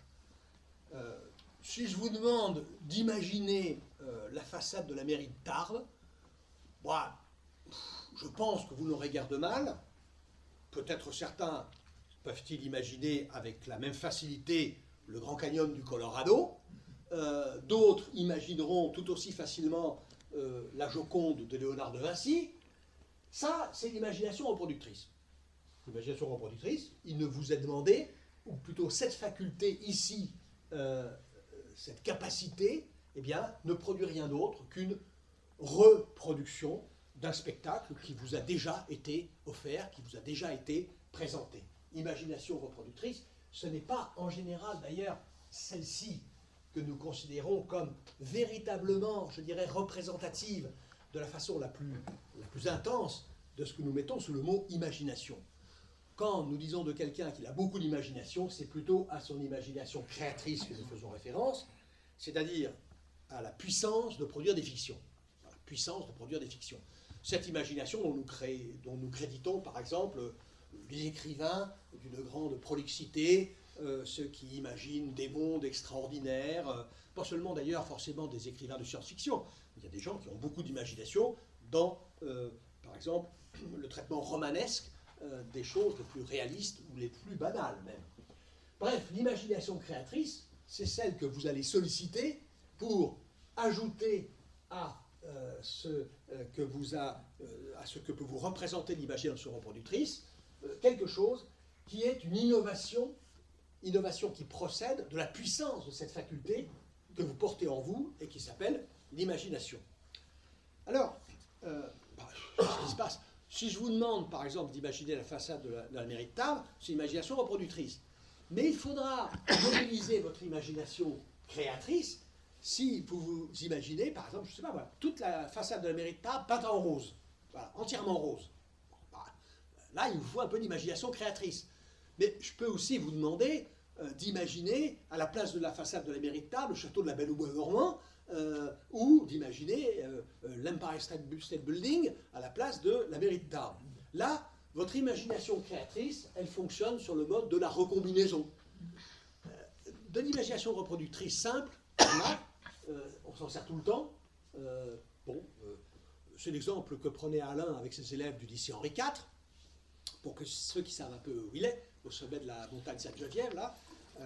[SPEAKER 1] Si je vous demande d'imaginer la façade de la mairie de Tarbes, moi, je pense que vous n'aurez guère de mal. Peut-être certains peuvent-ils imaginer avec la même facilité le Grand Canyon du Colorado. D'autres imagineront tout aussi facilement la Joconde de Léonard de Vinci. Ça, c'est l'imagination reproductrice. L'imagination reproductrice, il ne vous est demandé, ou plutôt cette faculté ici, cette capacité, eh bien, ne produit rien d'autre qu'une reproduction d'un spectacle qui vous a déjà été offert, qui vous a déjà été présenté. Imagination reproductrice, ce n'est pas en général d'ailleurs celle-ci que nous considérons comme véritablement, je dirais, représentative de la façon la plus intense de ce que nous mettons sous le mot imagination. Quand nous disons de quelqu'un qu'il a beaucoup d'imagination, c'est plutôt à son imagination créatrice que nous faisons référence, c'est-à-dire à la puissance de produire des fictions. À la puissance de produire des fictions. Cette imagination dont nous créditons, par exemple, les écrivains d'une grande prolixité, ceux qui imaginent des mondes extraordinaires, pas seulement d'ailleurs forcément des écrivains de science-fiction. Il y a des gens qui ont beaucoup d'imagination dans, par exemple, le traitement romanesque des choses les plus réalistes ou les plus banales même. Bref, l'imagination créatrice, c'est celle que vous allez solliciter pour ajouter à ce que peut vous représenter l'imagination reproductrice, quelque chose qui est une innovation qui procède de la puissance de cette faculté que vous portez en vous et qui s'appelle l'imagination. Alors, qu'est-ce qui se passe? Si je vous demande, par exemple, d'imaginer la façade de la mairie de Tarbes, c'est l'imagination reproductrice. Mais il faudra mobiliser votre imagination créatrice si vous vous imaginez, par exemple, je ne sais pas, voilà, toute la façade de la mairie de Tarbes peinte en rose, voilà, entièrement rose. Là, il vous faut un peu d'imagination créatrice. Mais je peux aussi vous demander d'imaginer, à la place de la façade de la mairie de Tarbes, le château de la Belle-au-Bois-Normand, ou d'imaginer l'Empire State Building à la place de la mairie de Tarbes. Là, votre imagination créatrice, elle fonctionne sur le mode de la recombinaison. De l'imagination reproductrice simple, on s'en sert tout le temps. C'est l'exemple que prenait Alain avec ses élèves du lycée Henri IV, pour que ceux qui savent un peu où il est, au sommet de la montagne Sainte-Geneviève, là,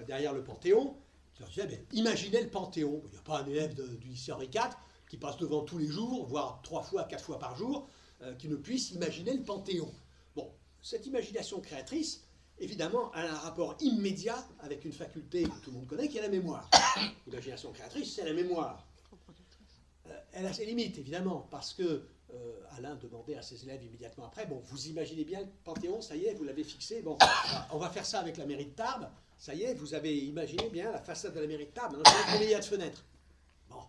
[SPEAKER 1] derrière le Panthéon, qui leur disait, imaginez le Panthéon. Il n'y a pas un élève du lycée Henri IV qui passe devant tous les jours, voire 3 fois, 4 fois par jour, qui ne puisse imaginer le Panthéon. Bon, cette imagination créatrice, évidemment, elle a un rapport immédiat avec une faculté que tout le monde connaît, qui est la mémoire. L'imagination créatrice, c'est la mémoire. Elle a ses limites, évidemment, parce que Alain demandait à ses élèves immédiatement après, bon, vous imaginez bien le Panthéon, ça y est, vous l'avez fixé, bon, on va faire ça avec la mairie de Tarbes, ça y est, vous avez imaginé bien la façade de la mairie de Tarbes, maintenant, vous savez combien il y a de fenêtres. Bon,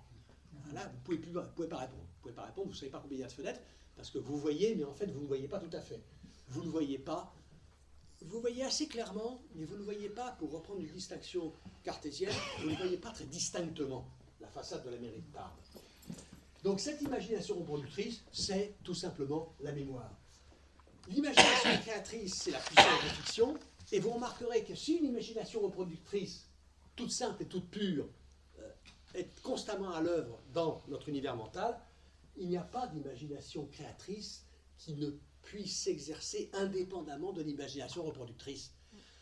[SPEAKER 1] là, vous ne pouvez pas répondre. Vous pouvez pas répondre, vous ne savez pas combien il y a de fenêtres, parce que vous voyez, mais en fait, vous ne voyez pas tout à fait. Vous ne voyez pas. Vous voyez assez clairement, mais vous ne voyez pas, pour reprendre une distinction cartésienne, vous ne voyez pas très distinctement la façade de la mairie de Tarbes. Donc cette imagination reproductrice, c'est tout simplement la mémoire. L'imagination créatrice, c'est la puissance de fiction, et vous remarquerez que si une imagination reproductrice, toute simple et toute pure, est constamment à l'œuvre dans notre univers mental, il n'y a pas d'imagination créatrice qui ne puisse s'exercer indépendamment de l'imagination reproductrice.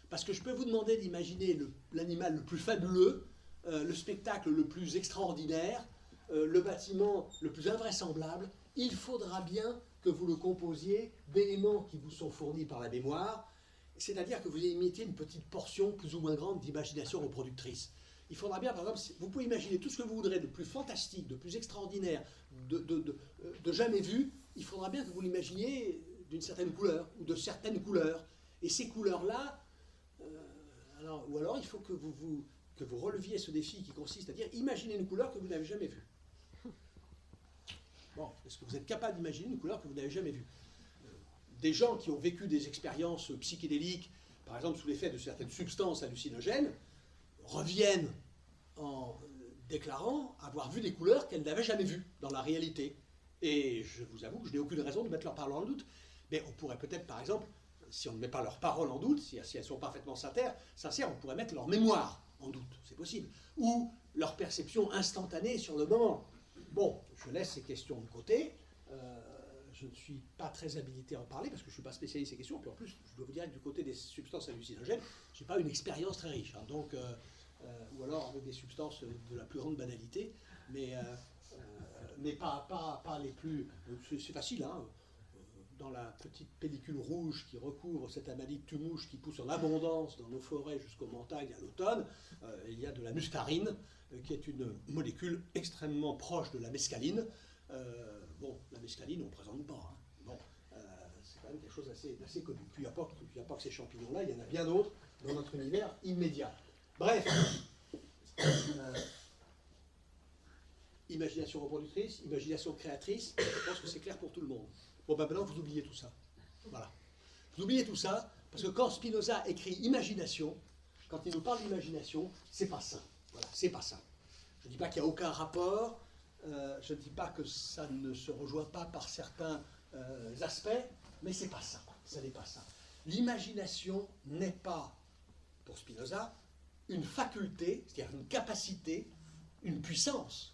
[SPEAKER 1] Parce que je peux vous demander d'imaginer l'animal le plus fabuleux, le spectacle le plus extraordinaire, le bâtiment le plus invraisemblable, il faudra bien que vous le composiez d'éléments qui vous sont fournis par la mémoire, c'est-à-dire que vous imitiez une petite portion plus ou moins grande d'imagination reproductrice. Il faudra bien, par exemple, vous pouvez imaginer tout ce que vous voudrez de plus fantastique, de plus extraordinaire, de jamais vu, il faudra bien que vous l'imaginiez d'une certaine couleur, ou de certaines couleurs. Et ces couleurs-là, ou alors il faut que vous releviez ce défi qui consiste à dire, imaginez une couleur que vous n'avez jamais vue. Bon, est-ce que vous êtes capable d'imaginer une couleur que vous n'avez jamais vue? Des gens qui ont vécu des expériences psychédéliques, par exemple sous l'effet de certaines substances hallucinogènes, reviennent en déclarant avoir vu des couleurs qu'elles n'avaient jamais vues dans la réalité. Et je vous avoue que je n'ai aucune raison de mettre leurs paroles en doute. Mais on pourrait peut-être, par exemple, si on ne met pas leurs paroles en doute, si elles sont parfaitement sincères, on pourrait mettre leur mémoire en doute, c'est possible. Ou leur perception instantanée sur le moment. Bon, je laisse ces questions de côté. Je ne suis pas très habilité à en parler parce que je ne suis pas spécialiste de ces questions. Puis en plus, je dois vous dire que du côté des substances hallucinogènes, je n'ai pas une expérience très riche. Hein, donc, ou alors avec des substances de la plus grande banalité, mais pas les plus... C'est facile, hein. Dans la petite pellicule rouge qui recouvre cette amanite tumouche qui pousse en abondance dans nos forêts jusqu'aux montagnes à l'automne, il y a de la muscarine, qui est une molécule extrêmement proche de la mescaline. Bon, la mescaline, on ne présente pas. Hein. Bon, c'est quand même quelque chose d'assez connu. Puis il n'y a pas que ces champignons-là, il y en a bien d'autres dans notre univers immédiat. Bref, imagination reproductrice, imagination créatrice, je pense que c'est clair pour tout le monde. Bon, ben maintenant, vous oubliez tout ça. Voilà. Vous oubliez tout ça, parce que quand Spinoza écrit imagination, quand il nous parle d'imagination, c'est pas ça. Voilà, c'est pas ça. Je ne dis pas qu'il n'y a aucun rapport, je ne dis pas que ça ne se rejoint pas par certains aspects, mais c'est pas ça. Ça n'est pas ça. L'imagination n'est pas, pour Spinoza, une faculté, c'est-à-dire une capacité, une puissance,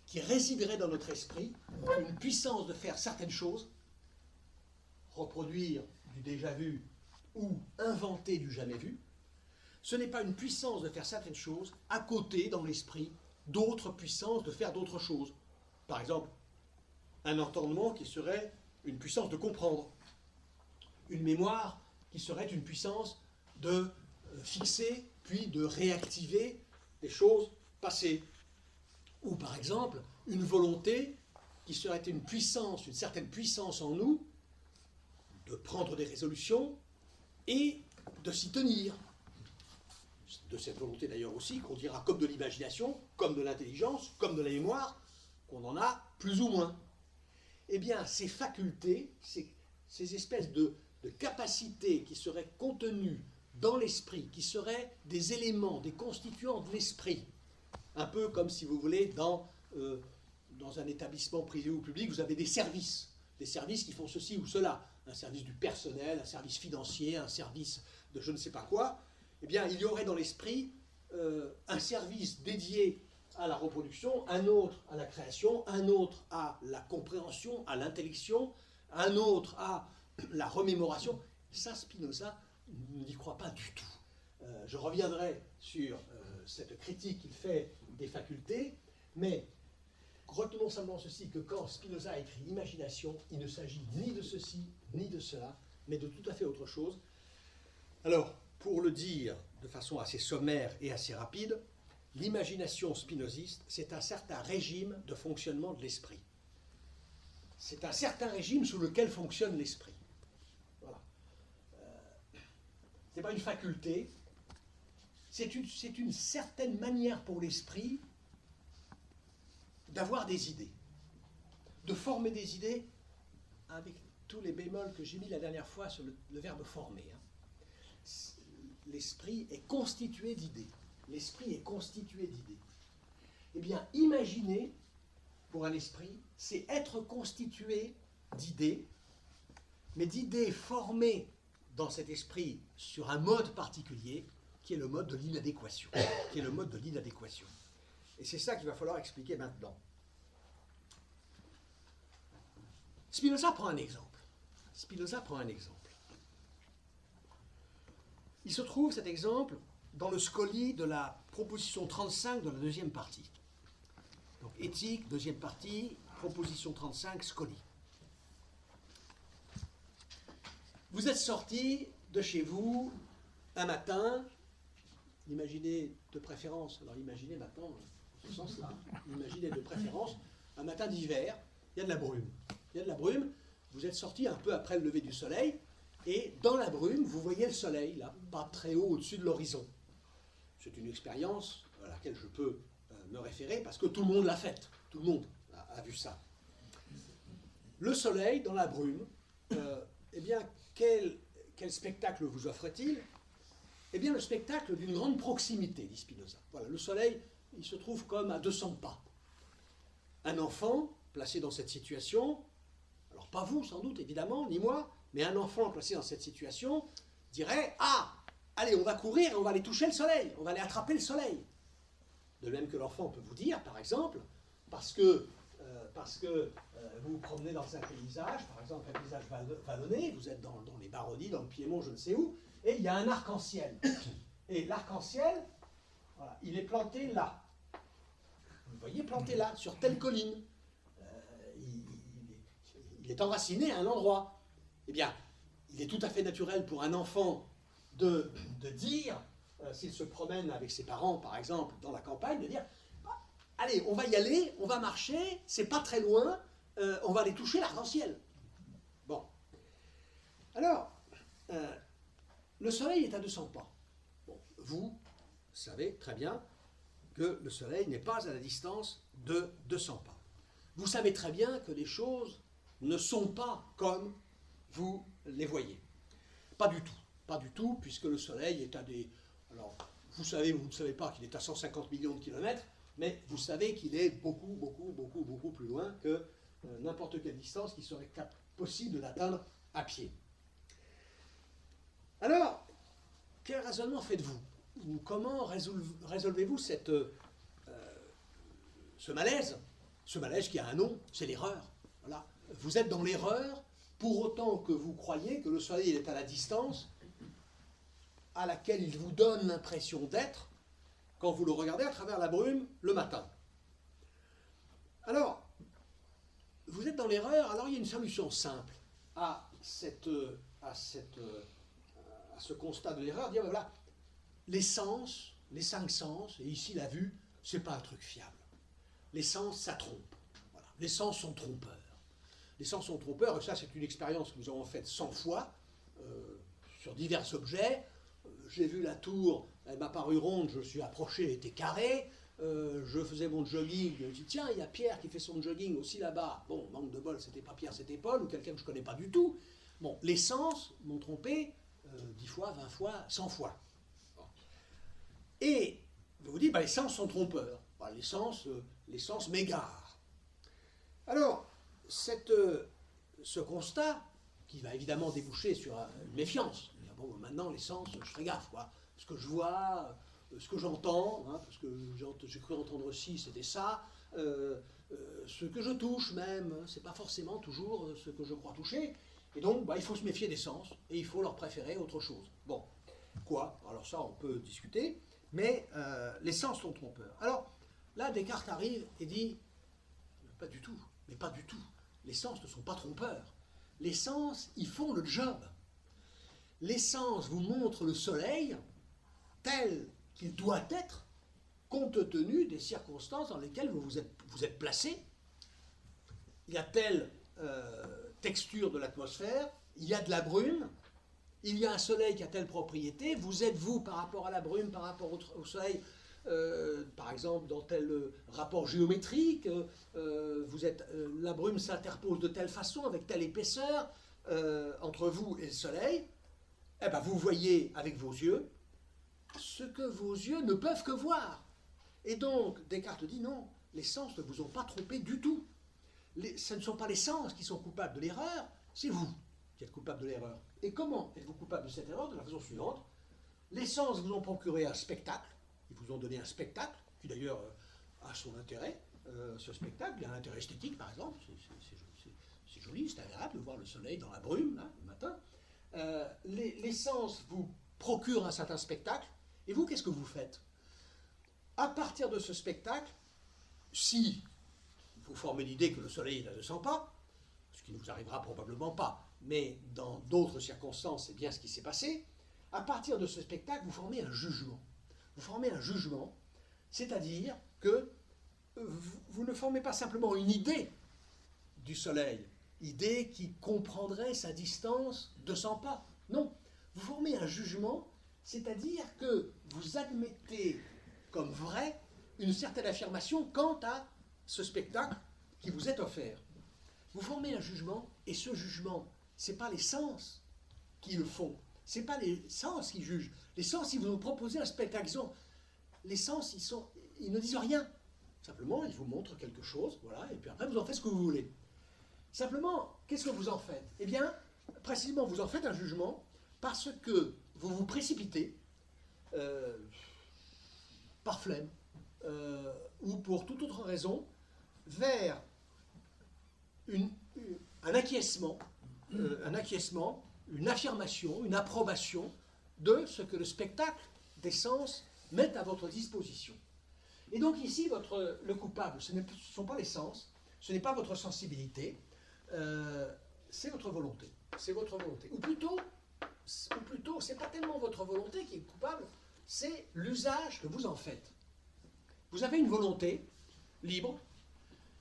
[SPEAKER 1] qui résiderait dans notre esprit, une puissance de faire certaines choses, reproduire du déjà vu ou inventer du jamais vu. Ce n'est pas une puissance de faire certaines choses à côté, dans l'esprit, d'autres puissances de faire d'autres choses. Par exemple, un entendement qui serait une puissance de comprendre, une mémoire qui serait une puissance de fixer, puis de réactiver des choses passées. Ou par exemple, une volonté qui serait une puissance, une certaine puissance en nous, de prendre des résolutions et de s'y tenir. De cette volonté d'ailleurs aussi, qu'on dira comme de l'imagination, comme de l'intelligence, comme de la mémoire, qu'on en a plus ou moins. Eh bien, ces facultés, ces espèces de capacités qui seraient contenues dans l'esprit, qui seraient des éléments, des constituants de l'esprit, un peu comme, si vous voulez, dans un établissement privé ou public, vous avez des services qui font ceci ou cela, un service du personnel, un service financier, un service de je ne sais pas quoi. Eh bien, il y aurait dans l'esprit un service dédié à la reproduction, un autre à la création, un autre à la compréhension, à l'intellection, un autre à la remémoration. Ça, Spinoza n'y croit pas du tout. Je reviendrai sur cette critique qu'il fait des facultés, Mais retenons simplement ceci, que quand Spinoza a écrit l'imagination, il ne s'agit ni de ceci, ni de cela, mais de tout à fait autre chose. Alors, pour le dire de façon assez sommaire et assez rapide, l'imagination spinoziste, c'est un certain régime de fonctionnement de l'esprit. C'est un certain régime sous lequel fonctionne l'esprit. Voilà. Ce n'est pas une faculté, c'est une certaine manière pour l'esprit d'avoir des idées, de former des idées avec tous les bémols que j'ai mis la dernière fois sur le verbe former. L'esprit est constitué d'idées. L'esprit est constitué d'idées. Eh bien, imaginer, pour un esprit, c'est être constitué d'idées, mais d'idées formées dans cet esprit sur un mode particulier, qui est le mode de l'inadéquation. Qui est le mode de l'inadéquation. Et c'est ça qu'il va falloir expliquer maintenant. Spinoza prend un exemple. Spinoza prend un exemple. Il se trouve, cet exemple, dans le scoli de la proposition 35 de la deuxième partie. Donc, éthique, deuxième partie, proposition 35, scoli. Vous êtes sorti de chez vous un matin, imaginez de préférence, alors imaginez maintenant, dans ce sens-là, imaginez de préférence, un matin d'hiver, il y a de la brume. Il y a de la brume, vous êtes sorti un peu après le lever du soleil, et dans la brume, vous voyez le soleil, là, pas très haut au-dessus de l'horizon. C'est une expérience à laquelle je peux me référer, parce que tout le monde l'a faite, tout le monde a vu ça. Le soleil dans la brume, eh bien, quel spectacle vous offre-t-il? Eh bien, le spectacle d'une grande proximité, dit Spinoza. Voilà, le soleil, il se trouve comme à 200 pas. Un enfant placé dans cette situation, alors pas vous sans doute, évidemment, ni moi, mais un enfant placé dans cette situation dirait « Ah, allez, on va courir et on va aller toucher le soleil, on va aller attraper le soleil ». De même que l'enfant peut vous dire, par exemple, parce que vous vous promenez dans un paysage, par exemple un paysage vallonné, vous êtes dans les Baronnies, dans le Piémont, je ne sais où, et il y a un arc-en-ciel. Et l'arc-en-ciel, voilà, il est planté là. Vous le voyez planté là, sur telle colline. Il est enraciné à un endroit. Eh bien, il est tout à fait naturel pour un enfant de dire, s'il se promène avec ses parents, par exemple, dans la campagne, de dire « Allez, on va y aller, on va marcher, c'est pas très loin, on va aller toucher l'arc-en-ciel. » Bon. Alors, le soleil est à 200 pas. Bon, vous savez très bien que le soleil n'est pas à la distance de 200 pas. Vous savez très bien que les choses ne sont pas comme vous les voyez. Pas du tout, puisque le soleil est à des... Alors, vous savez ou vous ne savez pas qu'il est à 150 millions de kilomètres, mais vous savez qu'il est beaucoup plus loin que n'importe quelle distance qui serait possible d'atteindre à pied. Alors, quel raisonnement faites-vous? Ou comment résolvez-vous ce malaise? Ce malaise qui a un nom, c'est l'erreur. Voilà. Vous êtes dans l'erreur, pour autant que vous croyez que le soleil est à la distance à laquelle il vous donne l'impression d'être quand vous le regardez à travers la brume le matin. Alors, vous êtes dans l'erreur, alors il y a une solution simple à ce constat de l'erreur, dire, ben voilà, les sens, les 5 sens, et ici la vue, c'est pas un truc fiable. Les sens, ça trompe. Voilà. Les sens sont trompeurs. Les sens sont trompeurs, et ça c'est une expérience que nous avons faite 100 fois, sur divers objets. J'ai vu la tour, elle m'a paru ronde, je suis approché, elle était carrée. Je faisais mon jogging, je me dis tiens, il y a Pierre qui fait son jogging aussi là-bas. Bon, manque de bol, c'était pas Pierre, c'était Paul, ou quelqu'un que je connais pas du tout. Bon, les sens m'ont trompé 10 fois, 20 fois, 100 fois. Bon. Et je vous dis, bah, les sens sont trompeurs. Bah, les sens m'égarent. Alors, ce constat, qui va évidemment déboucher sur une méfiance. Bon, maintenant, les sens, je fais gaffe, quoi. Ce que je vois, ce que j'entends, hein, parce que j'ai cru entendre aussi, c'était ça. Ce que je touche même, c'est pas forcément toujours ce que je crois toucher. Et donc, bah, il faut se méfier des sens, et il faut leur préférer autre chose. Bon, quoi? Alors ça, on peut discuter, mais les sens sont trompeurs. Alors, Là, Descartes arrive et dit, pas du tout, mais pas du tout. Les sens ne sont pas trompeurs. Les sens, ils font le job. Les sens vous montrent le soleil tel qu'il doit être, compte tenu des circonstances dans lesquelles vous êtes placé. Il y a telle texture de l'atmosphère, il y a de la brume, il y a un soleil qui a telle propriété, vous êtes vous par rapport à la brume, par rapport au soleil, par exemple dans tel rapport géométrique, la brume s'interpose de telle façon, avec telle épaisseur, entre vous et le soleil, eh ben, vous voyez avec vos yeux ce que vos yeux ne peuvent que voir. Et donc, Descartes dit non, les sens ne vous ont pas trompé du tout. Ce ne sont pas les sens qui sont coupables de l'erreur, c'est vous qui êtes coupable de l'erreur. Et comment êtes-vous coupable de cette erreur? De la façon suivante. Les sens vous ont procuré un spectacle, ils vous ont donné un spectacle, qui d'ailleurs a son intérêt, ce spectacle, il a un intérêt esthétique par exemple, c'est joli, c'est agréable de voir le soleil dans la brume, là, le matin. Les sens vous procurent un certain spectacle, et vous, qu'est-ce que vous faites? À partir de ce spectacle, si vous formez l'idée que le soleil ne descend pas, ce qui ne vous arrivera probablement pas, mais dans d'autres circonstances, c'est bien ce qui s'est passé, à partir de ce spectacle, vous formez un jugement. Vous formez un jugement, c'est-à-dire que vous ne formez pas simplement une idée du soleil, idée qui comprendrait sa distance de 100 pas. Non, vous formez un jugement, c'est-à-dire que vous admettez comme vrai une certaine affirmation quant à ce spectacle qui vous est offert. Vous formez un jugement, et ce jugement, ce n'est pas les sens qui le font, ce n'est pas les sens qui jugent. Les sens, ils vous ont proposé un spectacle. Les sens, ils ne disent rien. Simplement, ils vous montrent quelque chose, voilà, et puis après, vous en faites ce que vous voulez. Simplement, qu'est-ce que vous en faites? Eh bien, précisément, vous en faites un jugement parce que vous vous précipitez par flemme ou pour toute autre raison vers un acquiescement, une affirmation, une approbation de ce que le spectacle des sens met à votre disposition. Et donc ici, le coupable, ce ne sont pas les sens, ce n'est pas votre sensibilité, c'est votre volonté. C'est votre volonté. Ou plutôt, ce n'est pas tellement votre volonté qui est coupable, c'est l'usage que vous en faites. Vous avez une volonté libre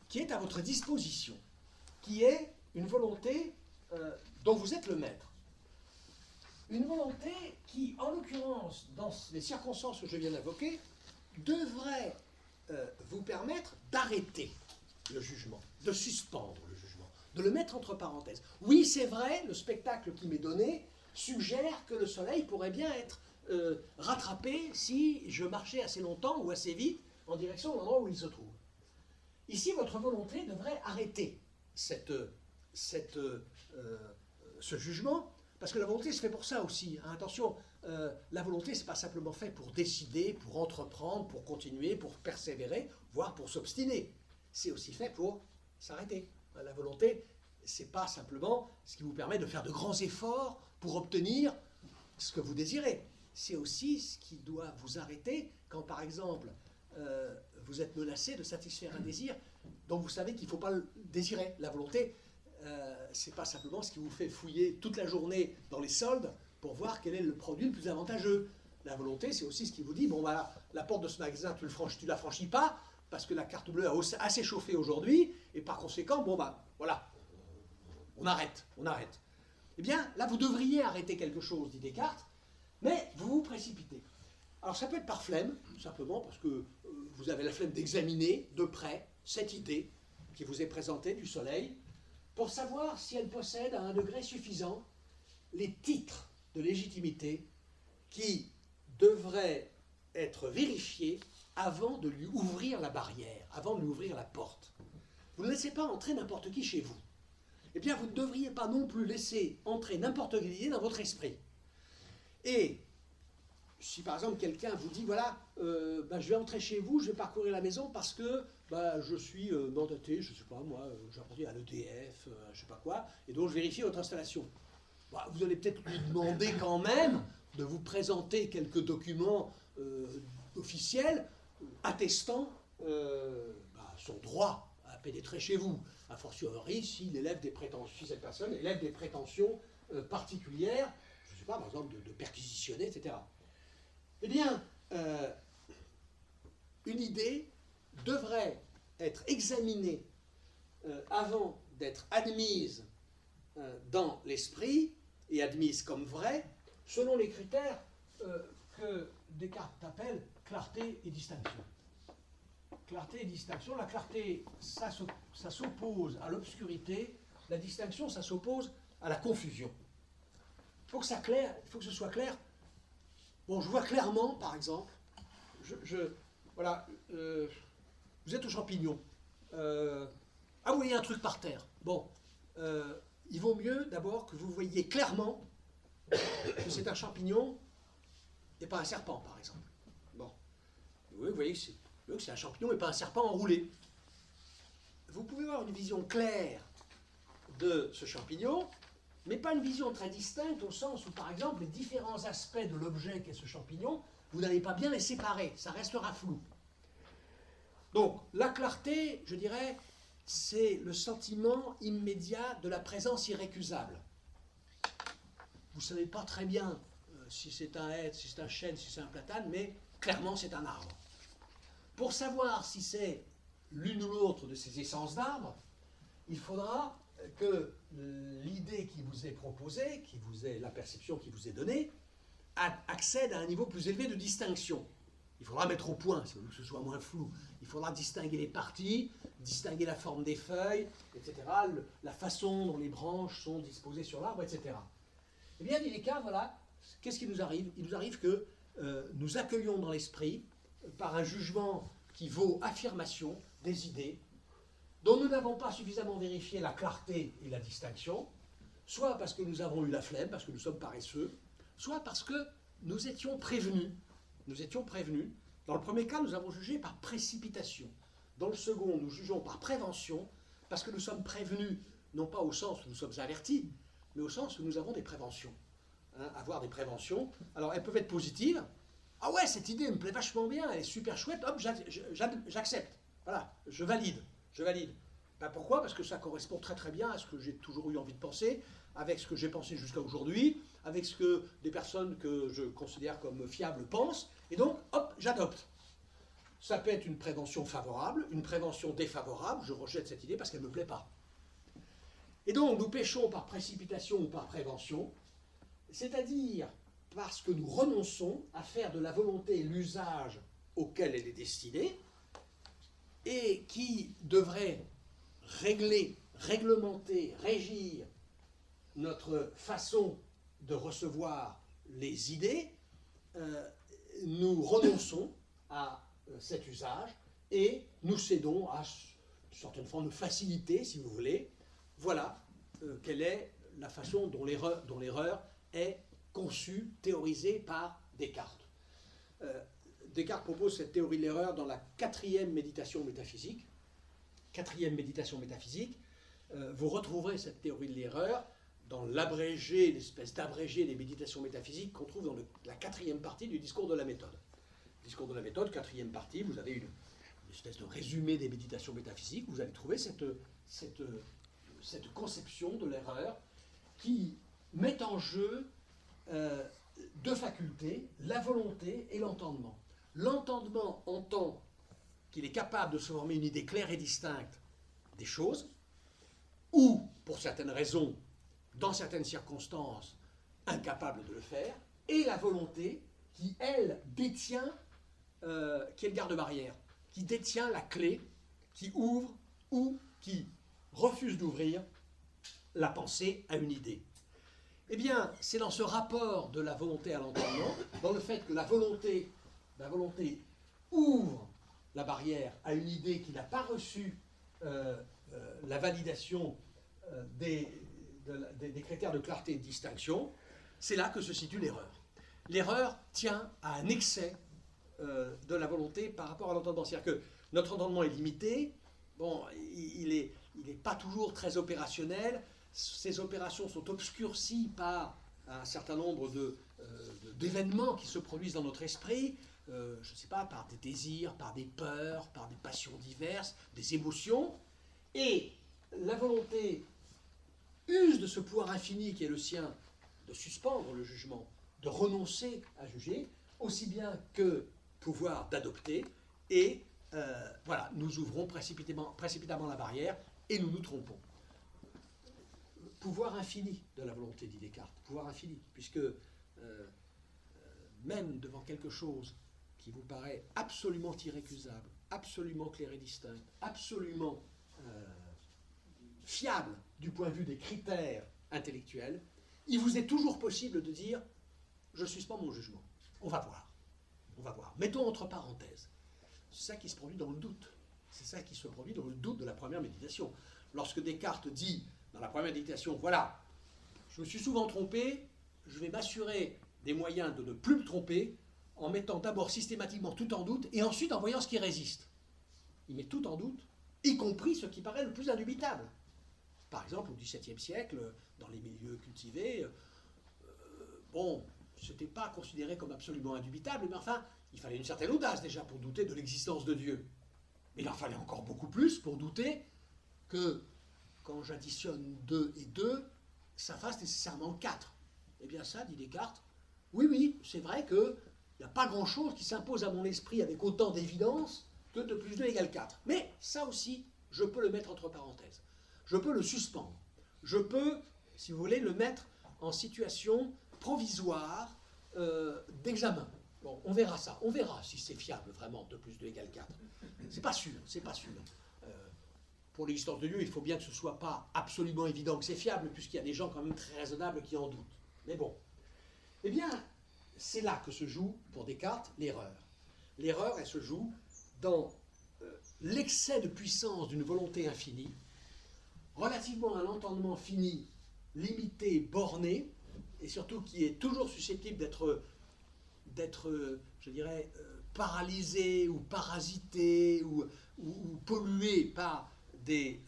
[SPEAKER 1] qui est à votre disposition, qui est une volonté dont vous êtes le maître. Une volonté qui, en l'occurrence, dans les circonstances que je viens d'évoquer, devrait vous permettre d'arrêter le jugement, de suspendre le jugement, de le mettre entre parenthèses. Oui, c'est vrai, le spectacle qui m'est donné suggère que le soleil pourrait bien être rattrapé si je marchais assez longtemps ou assez vite en direction de l'endroit où il se trouve. Ici, votre volonté devrait arrêter ce jugement, parce que la volonté se fait pour ça aussi. Hein. Attention, la volonté, ce n'est pas simplement fait pour décider, pour entreprendre, pour continuer, pour persévérer, voire pour s'obstiner. C'est aussi fait pour s'arrêter. La volonté, ce n'est pas simplement ce qui vous permet de faire de grands efforts pour obtenir ce que vous désirez. C'est aussi ce qui doit vous arrêter quand, par exemple, vous êtes menacé de satisfaire un désir dont vous savez qu'il ne faut pas le désirer. La volonté, ce n'est pas simplement ce qui vous fait fouiller toute la journée dans les soldes pour voir quel est le produit le plus avantageux. La volonté, c'est aussi ce qui vous dit, bon voilà, la porte de ce magasin, tu ne la franchis pas, parce que la carte bleue a assez chauffé aujourd'hui, et par conséquent, bon bah, voilà, on arrête. Eh bien, là, vous devriez arrêter quelque chose, dit Descartes, mais vous vous précipitez. Alors, ça peut être par flemme, simplement parce que vous avez la flemme d'examiner de près cette idée qui vous est présentée du soleil, pour savoir si elle possède à un degré suffisant les titres de légitimité qui devraient être vérifiés avant de lui ouvrir la barrière, avant de lui ouvrir la porte. Vous ne laissez pas entrer n'importe qui chez vous. Eh bien, vous ne devriez pas non plus laisser entrer n'importe quelle idée dans votre esprit. Et si par exemple quelqu'un vous dit, voilà, je vais entrer chez vous, je vais parcourir la maison parce que je suis mandaté, je ne sais pas moi, j'ai apporté à l'EDF, je ne sais pas quoi, et donc je vérifie votre installation. Vous allez peut-être lui demander quand même de vous présenter quelques documents officiels attestant sont droits à pénétrer chez vous, a fortiori si cette personne élève des prétentions particulières, je ne sais pas, par exemple de perquisitionner, etc. Eh bien, une idée devrait être examinée avant d'être admise dans l'esprit et admise comme vraie, selon les critères que Descartes appelle clarté et distinction. Clarté et distinction. La clarté, ça s'oppose à l'obscurité. La distinction, ça s'oppose à la confusion. Il faut que ce soit clair. Bon, je vois clairement, par exemple, voilà, vous êtes au champignon. Vous voyez un truc par terre. Bon, il vaut mieux d'abord que vous voyez clairement que c'est un champignon et pas un serpent, par exemple. Bon, vous voyez que c'est un champignon et pas un serpent enroulé. Vous pouvez avoir une vision claire de ce champignon, mais pas une vision très distincte au sens où, par exemple, les différents aspects de l'objet qu'est ce champignon, vous n'allez pas bien les séparer, ça restera flou. Donc, la clarté, je dirais, c'est le sentiment immédiat de la présence irrécusable. Vous ne savez pas très bien si c'est un hêtre, si c'est un chêne, si c'est un platane, mais clairement c'est un arbre. Pour savoir si c'est l'une ou l'autre de ces essences d'arbres, il faudra que l'idée qui vous est proposée, la perception qui vous est donnée, accède à un niveau plus élevé de distinction. Il faudra mettre au point, si vous voulez que ce soit moins flou. Il faudra distinguer les parties, distinguer la forme des feuilles, etc., la façon dont les branches sont disposées sur l'arbre, etc. Eh bien, dit Descartes, voilà, qu'est-ce qui nous arrive? Il nous arrive que nous accueillons dans l'esprit, par un jugement qui vaut affirmation, des idées dont nous n'avons pas suffisamment vérifié la clarté et la distinction, soit parce que nous avons eu la flemme, parce que nous sommes paresseux, soit parce que nous étions prévenus. Nous étions prévenus. Dans le premier cas, nous avons jugé par précipitation. Dans le second, nous jugeons par prévention, parce que nous sommes prévenus, non pas au sens où nous sommes avertis, mais au sens où nous avons des préventions. Avoir des préventions, alors elles peuvent être positives. Ah ouais, cette idée me plaît vachement bien, elle est super chouette, hop, j'accepte. Voilà, je valide. Pourquoi? Parce que ça correspond très très bien à ce que j'ai toujours eu envie de penser, avec ce que j'ai pensé jusqu'à aujourd'hui, avec ce que des personnes que je considère comme fiables pensent, et donc, hop, j'adopte. Ça peut être une prévention favorable, une prévention défavorable, je rejette cette idée parce qu'elle ne me plaît pas. Et donc, nous péchons par précipitation ou par prévention, c'est-à-dire parce que nous renonçons à faire de la volonté l'usage auquel elle est destinée, et qui devrait réglementer, régir notre façon de recevoir les idées, nous renonçons à cet usage et nous cédons à une certaine forme de facilité, si vous voulez. Voilà quelle est la façon dont l'erreur est conçue, théorisée par Descartes. Descartes propose cette théorie de l'erreur dans la quatrième méditation métaphysique. Vous retrouverez cette théorie de l'erreur dans l'espèce d'abrégé des méditations métaphysiques qu'on trouve dans la quatrième partie du discours de la méthode. Discours de la méthode, quatrième partie, vous avez une espèce de résumé des méditations métaphysiques, vous allez trouver cette conception de l'erreur qui met en jeu deux facultés, la volonté et l'entendement. L'entendement entend qu'il est capable de se former une idée claire et distincte des choses, ou, pour certaines raisons, dans certaines circonstances, incapable de le faire, et la volonté qui, elle, détient, qui est le garde-barrière, qui détient la clé, qui ouvre ou qui refuse d'ouvrir la pensée à une idée. Eh bien, c'est dans ce rapport de la volonté à l'entendement, dans le fait que la volonté ouvre la barrière à une idée qui n'a pas reçu la validation des critères de clarté et de distinction, c'est là que se situe l'erreur. L'erreur tient à un excès de la volonté par rapport à l'entendement. C'est-à-dire que notre entendement est limité, bon, il n'est pas toujours très opérationnel, ces opérations sont obscurcies par un certain nombre d'événements qui se produisent dans notre esprit, je ne sais pas, par des désirs, par des peurs, par des passions diverses, des émotions, et la volonté use de ce pouvoir infini qui est le sien de suspendre le jugement, de renoncer à juger, aussi bien que pouvoir d'adopter, et voilà, nous ouvrons précipitamment la barrière et nous nous trompons. Pouvoir infini de la volonté, dit Descartes, pouvoir infini, puisque même devant quelque chose qui vous paraît absolument irrécusable, absolument clair et distinct, absolument fiable du point de vue des critères intellectuels, il vous est toujours possible de dire « je suspends mon jugement ». On va voir. On va voir. Mettons entre parenthèses. C'est ça qui se produit dans le doute. C'est ça qui se produit dans le doute de la première méditation. Lorsque Descartes dit dans la première méditation, voilà, je me suis souvent trompé, je vais m'assurer des moyens de ne plus me tromper en mettant d'abord systématiquement tout en doute et ensuite en voyant ce qui résiste. Il met tout en doute, y compris ce qui paraît le plus indubitable. Par exemple, au XVIIe siècle, dans les milieux cultivés, bon, ce n'était pas considéré comme absolument indubitable, mais enfin, il fallait une certaine audace déjà pour douter de l'existence de Dieu. Mais il en fallait encore beaucoup plus pour douter que quand j'additionne 2 et 2, ça fasse nécessairement 4. Eh bien ça, dit Descartes, oui, c'est vrai qu'il n'y a pas grand-chose qui s'impose à mon esprit avec autant d'évidence que 2 plus 2 égale 4. Mais ça aussi, je peux le mettre entre parenthèses. Je peux le suspendre. Je peux, si vous voulez, le mettre en situation provisoire d'examen. Bon, on verra ça. On verra si c'est fiable vraiment, 2 plus 2 égale 4. C'est pas sûr, c'est pas sûr. Pour l'existence de Dieu, il faut bien que ce ne soit pas absolument évident que c'est fiable, puisqu'il y a des gens quand même très raisonnables qui en doutent. Mais bon. Eh bien, c'est là que se joue, pour Descartes, l'erreur. L'erreur, elle se joue dans l'excès de puissance d'une volonté infinie, relativement à un entendement fini, limité, borné, et surtout qui est toujours susceptible d'être, je dirais, paralysé ou parasité ou pollué par des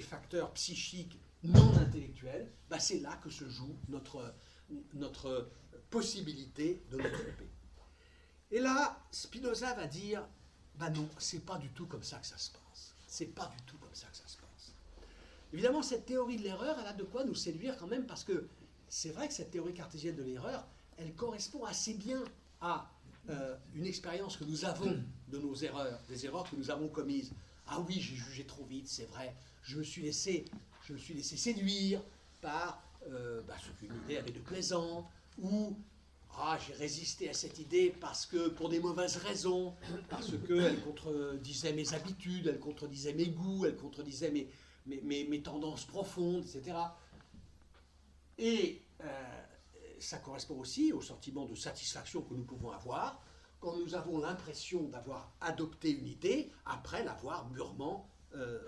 [SPEAKER 1] facteurs psychiques non intellectuels, bah c'est là que se joue notre possibilité de nous tromper. Et là, Spinoza va dire, bah non, c'est pas du tout comme ça que ça se passe. C'est pas du tout comme ça que ça se passe. Évidemment, cette théorie de l'erreur, elle a de quoi nous séduire quand même, parce que c'est vrai que cette théorie cartésienne de l'erreur, elle correspond assez bien à une expérience que nous avons de nos erreurs, des erreurs que nous avons commises. Ah oui, j'ai jugé trop vite, c'est vrai. Je me suis laissé séduire par ce qu'une idée avait de plaisant, ou j'ai résisté à cette idée parce que pour des mauvaises raisons, parce qu'elle contredisait mes habitudes, elle contredisait mes goûts, elle contredisait mes tendances profondes, etc. Et ça correspond aussi au sentiment de satisfaction que nous pouvons avoir quand nous avons l'impression d'avoir adopté une idée après l'avoir mûrement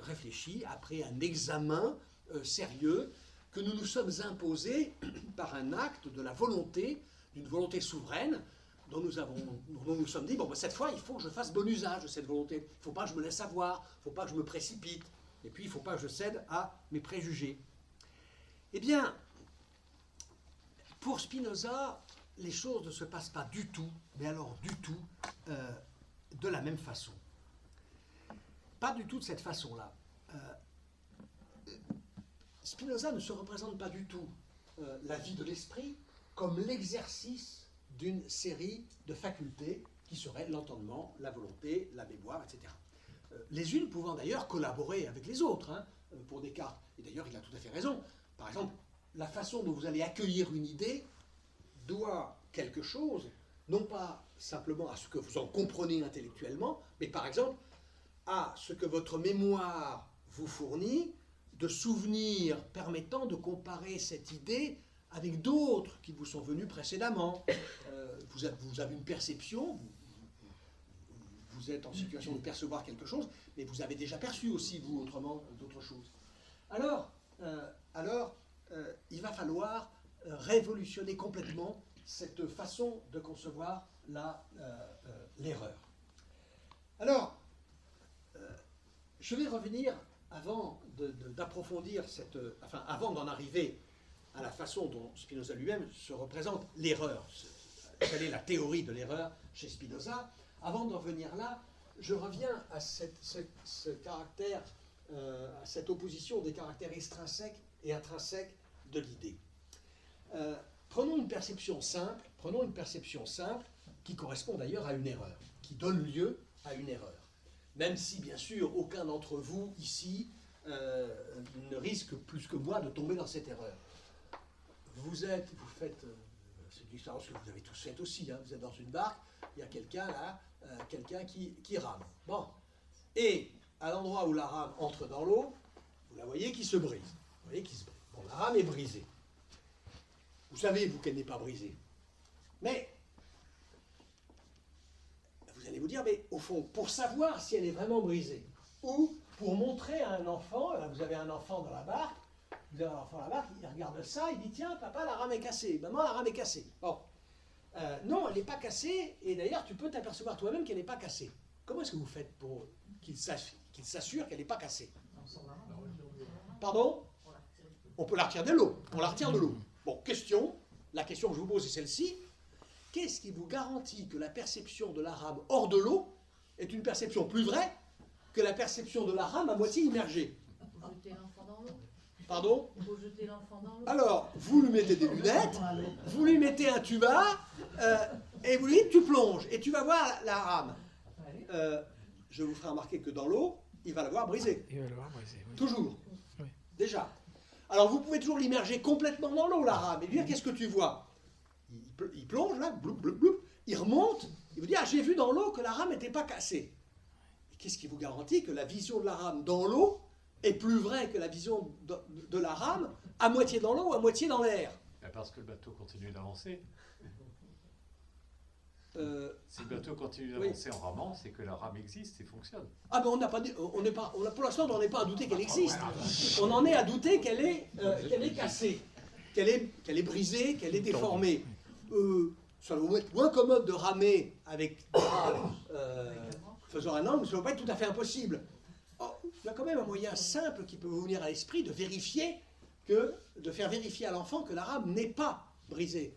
[SPEAKER 1] réfléchie, après un examen sérieux que nous nous sommes imposés par un acte de la volonté, d'une volonté souveraine, dont nous sommes dit, bon, cette fois, il faut que je fasse bon usage de cette volonté. Il ne faut pas que je me laisse avoir, il ne faut pas que je me précipite, et puis il ne faut pas que je cède à mes préjugés. Eh bien, pour Spinoza, les choses ne se passent pas du tout, mais alors du tout, de la même façon. Pas du tout de cette façon-là. Spinoza ne se représente pas du tout la vie de l'esprit comme l'exercice d'une série de facultés qui seraient l'entendement, la volonté, la mémoire, etc. Les unes pouvant d'ailleurs collaborer avec les autres, hein, pour Descartes. Et d'ailleurs, il a tout à fait raison. Par exemple, la façon dont vous allez accueillir une idée doit quelque chose, non pas simplement à ce que vous en comprenez intellectuellement, mais par exemple à ce que votre mémoire vous fournit de souvenirs permettant de comparer cette idée avec d'autres qui vous sont venus précédemment. Vous avez une perception, vous êtes en situation de percevoir quelque chose, mais vous avez déjà perçu aussi, vous, autrement, d'autres choses. Alors, il va falloir révolutionner complètement cette façon de concevoir l'erreur. Alors, je vais revenir, avant d'approfondir avant d'en arriver à la façon dont Spinoza lui-même se représente l'erreur. quelle est la théorie de l'erreur chez Spinoza. Avant d'en venir là, je reviens à ce caractère, à cette opposition des caractères extrinsèques et intrinsèques de l'idée. Prenons une perception simple qui correspond d'ailleurs à une erreur, qui donne lieu à une erreur. Même si, bien sûr, aucun d'entre vous, ici, ne risque plus que moi de tomber dans cette erreur. Vous faites, c'est une expérience que vous avez tous faite aussi, hein, vous êtes dans une barque, il y a quelqu'un là, quelqu'un qui rame. Bon. Et à l'endroit où la rame entre dans l'eau, vous la voyez qui se brise. Vous voyez qui se brise. Bon, la rame est brisée. Vous savez, vous, qu'elle n'est pas brisée. Mais vous allez vous dire, mais au fond, pour savoir si elle est vraiment brisée, ou pour montrer à un enfant, là, vous avez un enfant dans la barque, il regarde ça, il dit, tiens, papa, la rame est cassée, maman, la rame est cassée. Bon. Non, elle n'est pas cassée, et d'ailleurs, tu peux t'apercevoir toi-même qu'elle n'est pas cassée. Comment est-ce que vous faites pour qu'il s'assure qu'elle n'est pas cassée? Pardon? On peut la retirer de l'eau. On la retire de l'eau. Bon, la question que je vous pose est celle-ci. Qu'est-ce qui vous garantit que la perception de la rame hors de l'eau est une perception plus vraie que la perception de la rame à moitié immergée?
[SPEAKER 2] Jeter l'enfant dans l'eau.
[SPEAKER 1] Pardon?
[SPEAKER 2] Il faut jeter l'enfant dans l'eau.
[SPEAKER 1] Alors, vous lui mettez des lunettes, vous lui mettez un tuba, et vous lui dites, tu plonges, et tu vas voir la rame. Je vous ferai remarquer que dans l'eau, il va l'avoir brisée. Il va l'avoir brisée, oui. Toujours. Oui. Déjà. Alors, vous pouvez toujours l'immerger complètement dans l'eau, la rame, et lui dire, qu'est-ce que tu vois? Il plonge, là, bloup, bloup, bloup, il remonte, il vous dit, ah, j'ai vu dans l'eau que la rame n'était pas cassée. Et qu'est-ce qui vous garantit que la vision de la rame dans l'eau est plus vraie que la vision de la rame à moitié dans l'eau ou à moitié dans l'air?
[SPEAKER 3] Parce que le bateau continue d'avancer. Si le bateau continue d'avancer en ramant, c'est que la rame existe et fonctionne.
[SPEAKER 1] Ah ben pour l'instant, on n'est pas à douter qu'elle existe. On en est à douter qu'elle est cassée, qu'elle est brisée, qu'elle est déformée. Ça va vous être moins commode de ramer avec faisant un angle, mais ça ne va pas être tout à fait impossible. Il y a quand même un moyen simple qui peut vous venir à l'esprit de faire vérifier à l'enfant que la rame n'est pas brisée.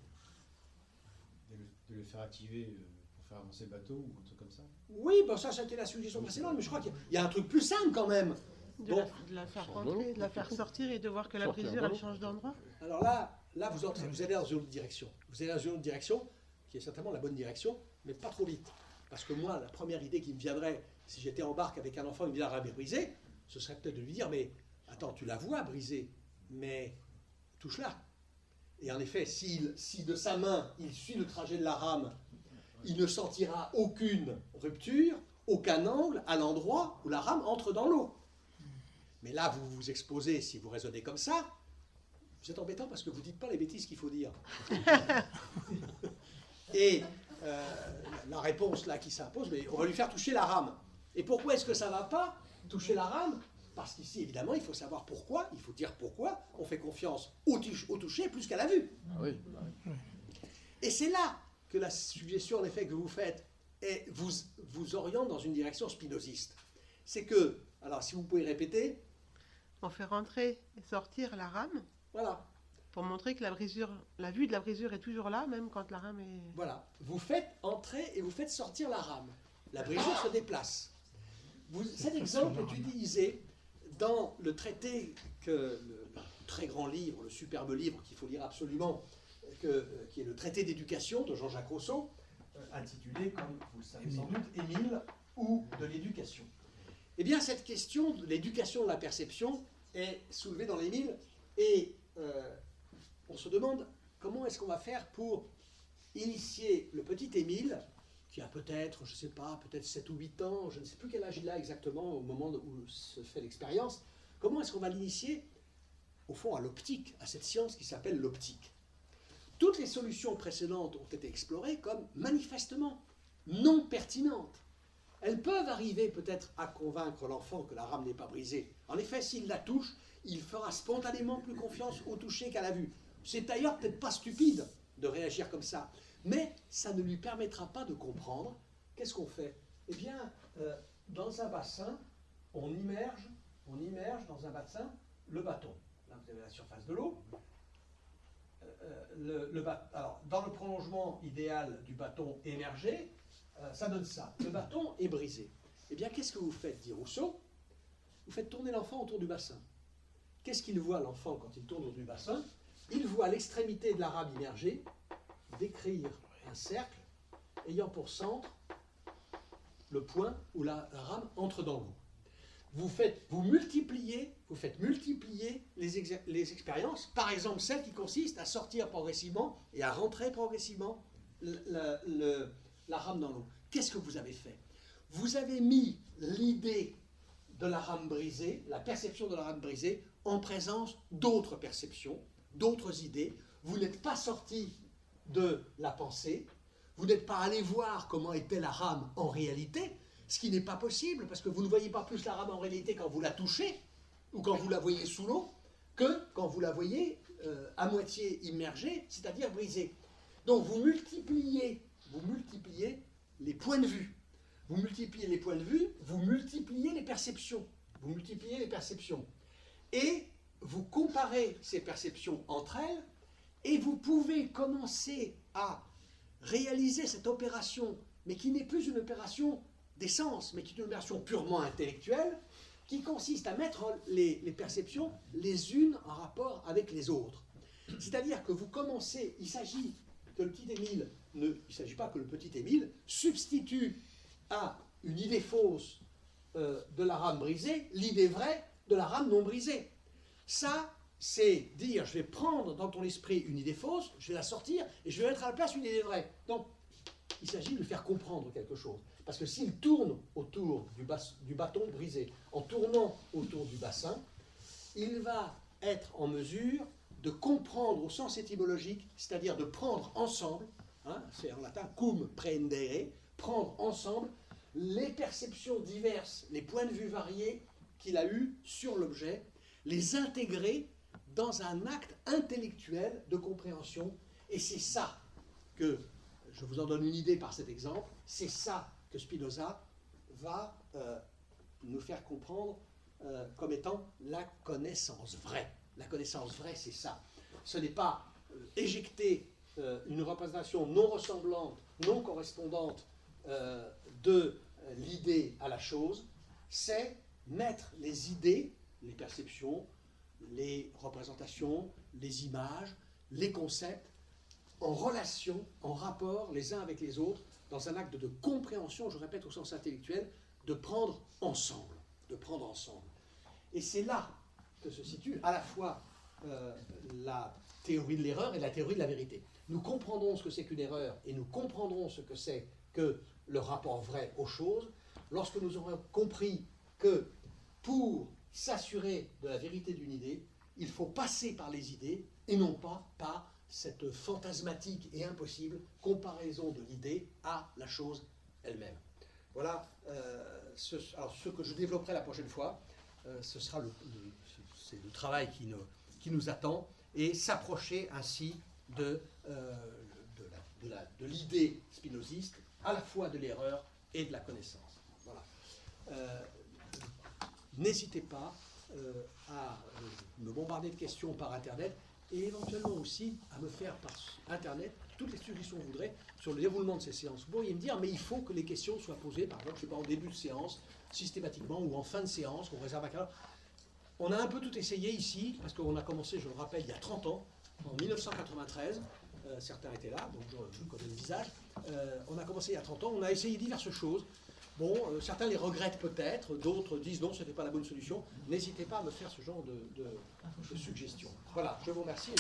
[SPEAKER 4] De le faire activer pour faire avancer le bateau ou un truc comme ça?
[SPEAKER 1] Oui, bon, ça c'était la suggestion précédente, mais je crois qu'il y a un truc plus simple quand même.
[SPEAKER 5] De la faire rentrer, de la faire sortir et de voir que la brisure elle change d'endroit.
[SPEAKER 1] Alors là vous allez dans une autre direction. Vous allez dans une autre direction qui est certainement la bonne direction, mais pas trop vite. Parce que moi, la première idée qui me viendrait, si j'étais en barque avec un enfant et il me dit la rame est brisée, ce serait peut-être de lui dire, mais attends, tu la vois brisée, mais touche-la. Et en effet, si de sa main, il suit le trajet de la rame, il ne sentira aucune rupture, aucun angle à l'endroit où la rame entre dans l'eau. Mais là, vous vous exposez, si vous raisonnez comme ça, vous êtes embêtant parce que vous ne dites pas les bêtises qu'il faut dire. Et la réponse là qui s'impose, mais on va lui faire toucher la rame. Et pourquoi est-ce que ça ne va pas toucher la rame? Parce qu'ici, évidemment, il faut savoir pourquoi, il faut dire pourquoi on fait confiance au toucher plus qu'à la vue.
[SPEAKER 4] Ah oui.
[SPEAKER 1] Et c'est là que la suggestion, en effet, que vous faites vous oriente dans une direction spinoziste. C'est que, alors si vous pouvez répéter...
[SPEAKER 5] On fait rentrer et sortir la rame.
[SPEAKER 1] Voilà.
[SPEAKER 5] Pour montrer que la vue de la brisure est toujours là, même quand la rame est...
[SPEAKER 1] Voilà. Vous faites entrer et vous faites sortir la rame. La brisure se déplace. Cet exemple est utilisé dans le traité le très grand livre, le superbe livre qu'il faut lire absolument, qui est le traité d'éducation de Jean-Jacques Rousseau, intitulé, comme vous le savez sans doute, Émile ou de l'éducation. Eh bien, cette question de l'éducation de la perception est soulevée dans l'Émile et on se demande comment est-ce qu'on va faire pour initier le petit Émile, qui a peut-être, je ne sais pas, peut-être 7 ou 8 ans, je ne sais plus quel âge il a exactement au moment où se fait l'expérience, comment est-ce qu'on va l'initier, au fond, à l'optique, à cette science qui s'appelle l'optique. Toutes les solutions précédentes ont été explorées comme manifestement non pertinentes. Elles peuvent arriver peut-être à convaincre l'enfant que la rame n'est pas brisée. En effet, s'il la touche, il fera spontanément plus confiance au toucher qu'à la vue. C'est d'ailleurs peut-être pas stupide de réagir comme ça, mais ça ne lui permettra pas de comprendre. Qu'est-ce qu'on fait? Eh bien, dans un bassin, on immerge dans un bassin le bâton. Là, vous avez la surface de l'eau. alors, dans le prolongement idéal du bâton émergé, ça donne ça. Le bâton est brisé. Eh bien, qu'est-ce que vous faites, dit Rousseau? Vous faites tourner l'enfant autour du bassin. Qu'est-ce qu'il voit, l'enfant, quand il tourne autour du bassin? Il voit à l'extrémité de la rame immergée décrire un cercle ayant pour centre le point où la rame entre dans l'eau. Vous faites multiplier les expériences, par exemple celle qui consiste à sortir progressivement et à rentrer progressivement la rame dans l'eau. Qu'est-ce que vous avez fait? Vous avez mis l'idée de la rame brisée, la perception de la rame brisée, en présence d'autres perceptions, d'autres idées. Vous n'êtes pas sorti de la pensée, vous n'êtes pas allé voir comment était la rame en réalité, ce qui n'est pas possible, parce que vous ne voyez pas plus la rame en réalité quand vous la touchez, ou quand vous la voyez sous l'eau, que quand vous la voyez à moitié immergée, c'est-à-dire brisée. Donc vous multipliez les points de vue. Vous multipliez les points de vue, vous multipliez les perceptions. Vous multipliez les perceptions. Et vous comparez ces perceptions entre elles, et vous pouvez commencer à réaliser cette opération, mais qui n'est plus une opération des sens, mais qui est une opération purement intellectuelle, qui consiste à mettre les perceptions les unes en rapport avec les autres. C'est-à-dire que vous commencez, il s'agit que le petit Émile, il ne s'agit pas que le petit Émile substitue à une idée fausse de la rame brisée l'idée vraie de la rame non brisée. Ça, c'est dire, je vais prendre dans ton esprit une idée fausse, je vais la sortir et je vais mettre à la place une idée vraie. Donc, il s'agit de faire comprendre quelque chose. Parce que s'il tourne autour du bâton brisé, en tournant autour du bassin, il va être en mesure de comprendre au sens étymologique, c'est-à-dire de prendre ensemble, c'est en latin cum prendere, prendre ensemble les perceptions diverses, les points de vue variés qu'il a eus sur l'objet, les intégrer dans un acte intellectuel de compréhension. Et c'est ça que, je vous en donne une idée par cet exemple, c'est ça que Spinoza va nous faire comprendre comme étant la connaissance vraie. La connaissance vraie, c'est ça. Ce n'est pas éjecter une représentation non ressemblante, non correspondante de l'idée à la chose, c'est mettre les idées, les perceptions, les représentations, les images, les concepts en relation, en rapport les uns avec les autres, dans un acte de compréhension, je répète au sens intellectuel, de prendre ensemble. De prendre ensemble. Et c'est là que se situe à la fois la théorie de l'erreur et la théorie de la vérité. Nous comprendrons ce que c'est qu'une erreur et nous comprendrons ce que c'est que le rapport vrai aux choses lorsque nous aurons compris que pour s'assurer de la vérité d'une idée, il faut passer par les idées et non pas par cette fantasmatique et impossible comparaison de l'idée à la chose elle-même. Voilà ce que je développerai la prochaine fois. Ce sera c'est le travail qui nous attend et s'approcher ainsi de l'idée spinoziste, à la fois de l'erreur et de la connaissance. Voilà. N'hésitez pas à me bombarder de questions par Internet et éventuellement aussi à me faire par Internet toutes les suggestions que vous voudrez sur le déroulement de ces séances. Vous pourriez me dire, mais il faut que les questions soient posées, par exemple, je ne sais pas, en début de séance, systématiquement, ou en fin de séance, qu'on réserve à quelle heure. On a un peu tout essayé ici, parce qu'on a commencé, je le rappelle, il y a 30 ans, en 1993. Certains étaient là, donc je connais le visage. On a commencé il y a 30 ans, on a essayé diverses choses. Bon, certains les regrettent peut-être, d'autres disent non, ce n'était pas la bonne solution. N'hésitez pas à me faire ce genre de suggestions. Voilà, je vous remercie.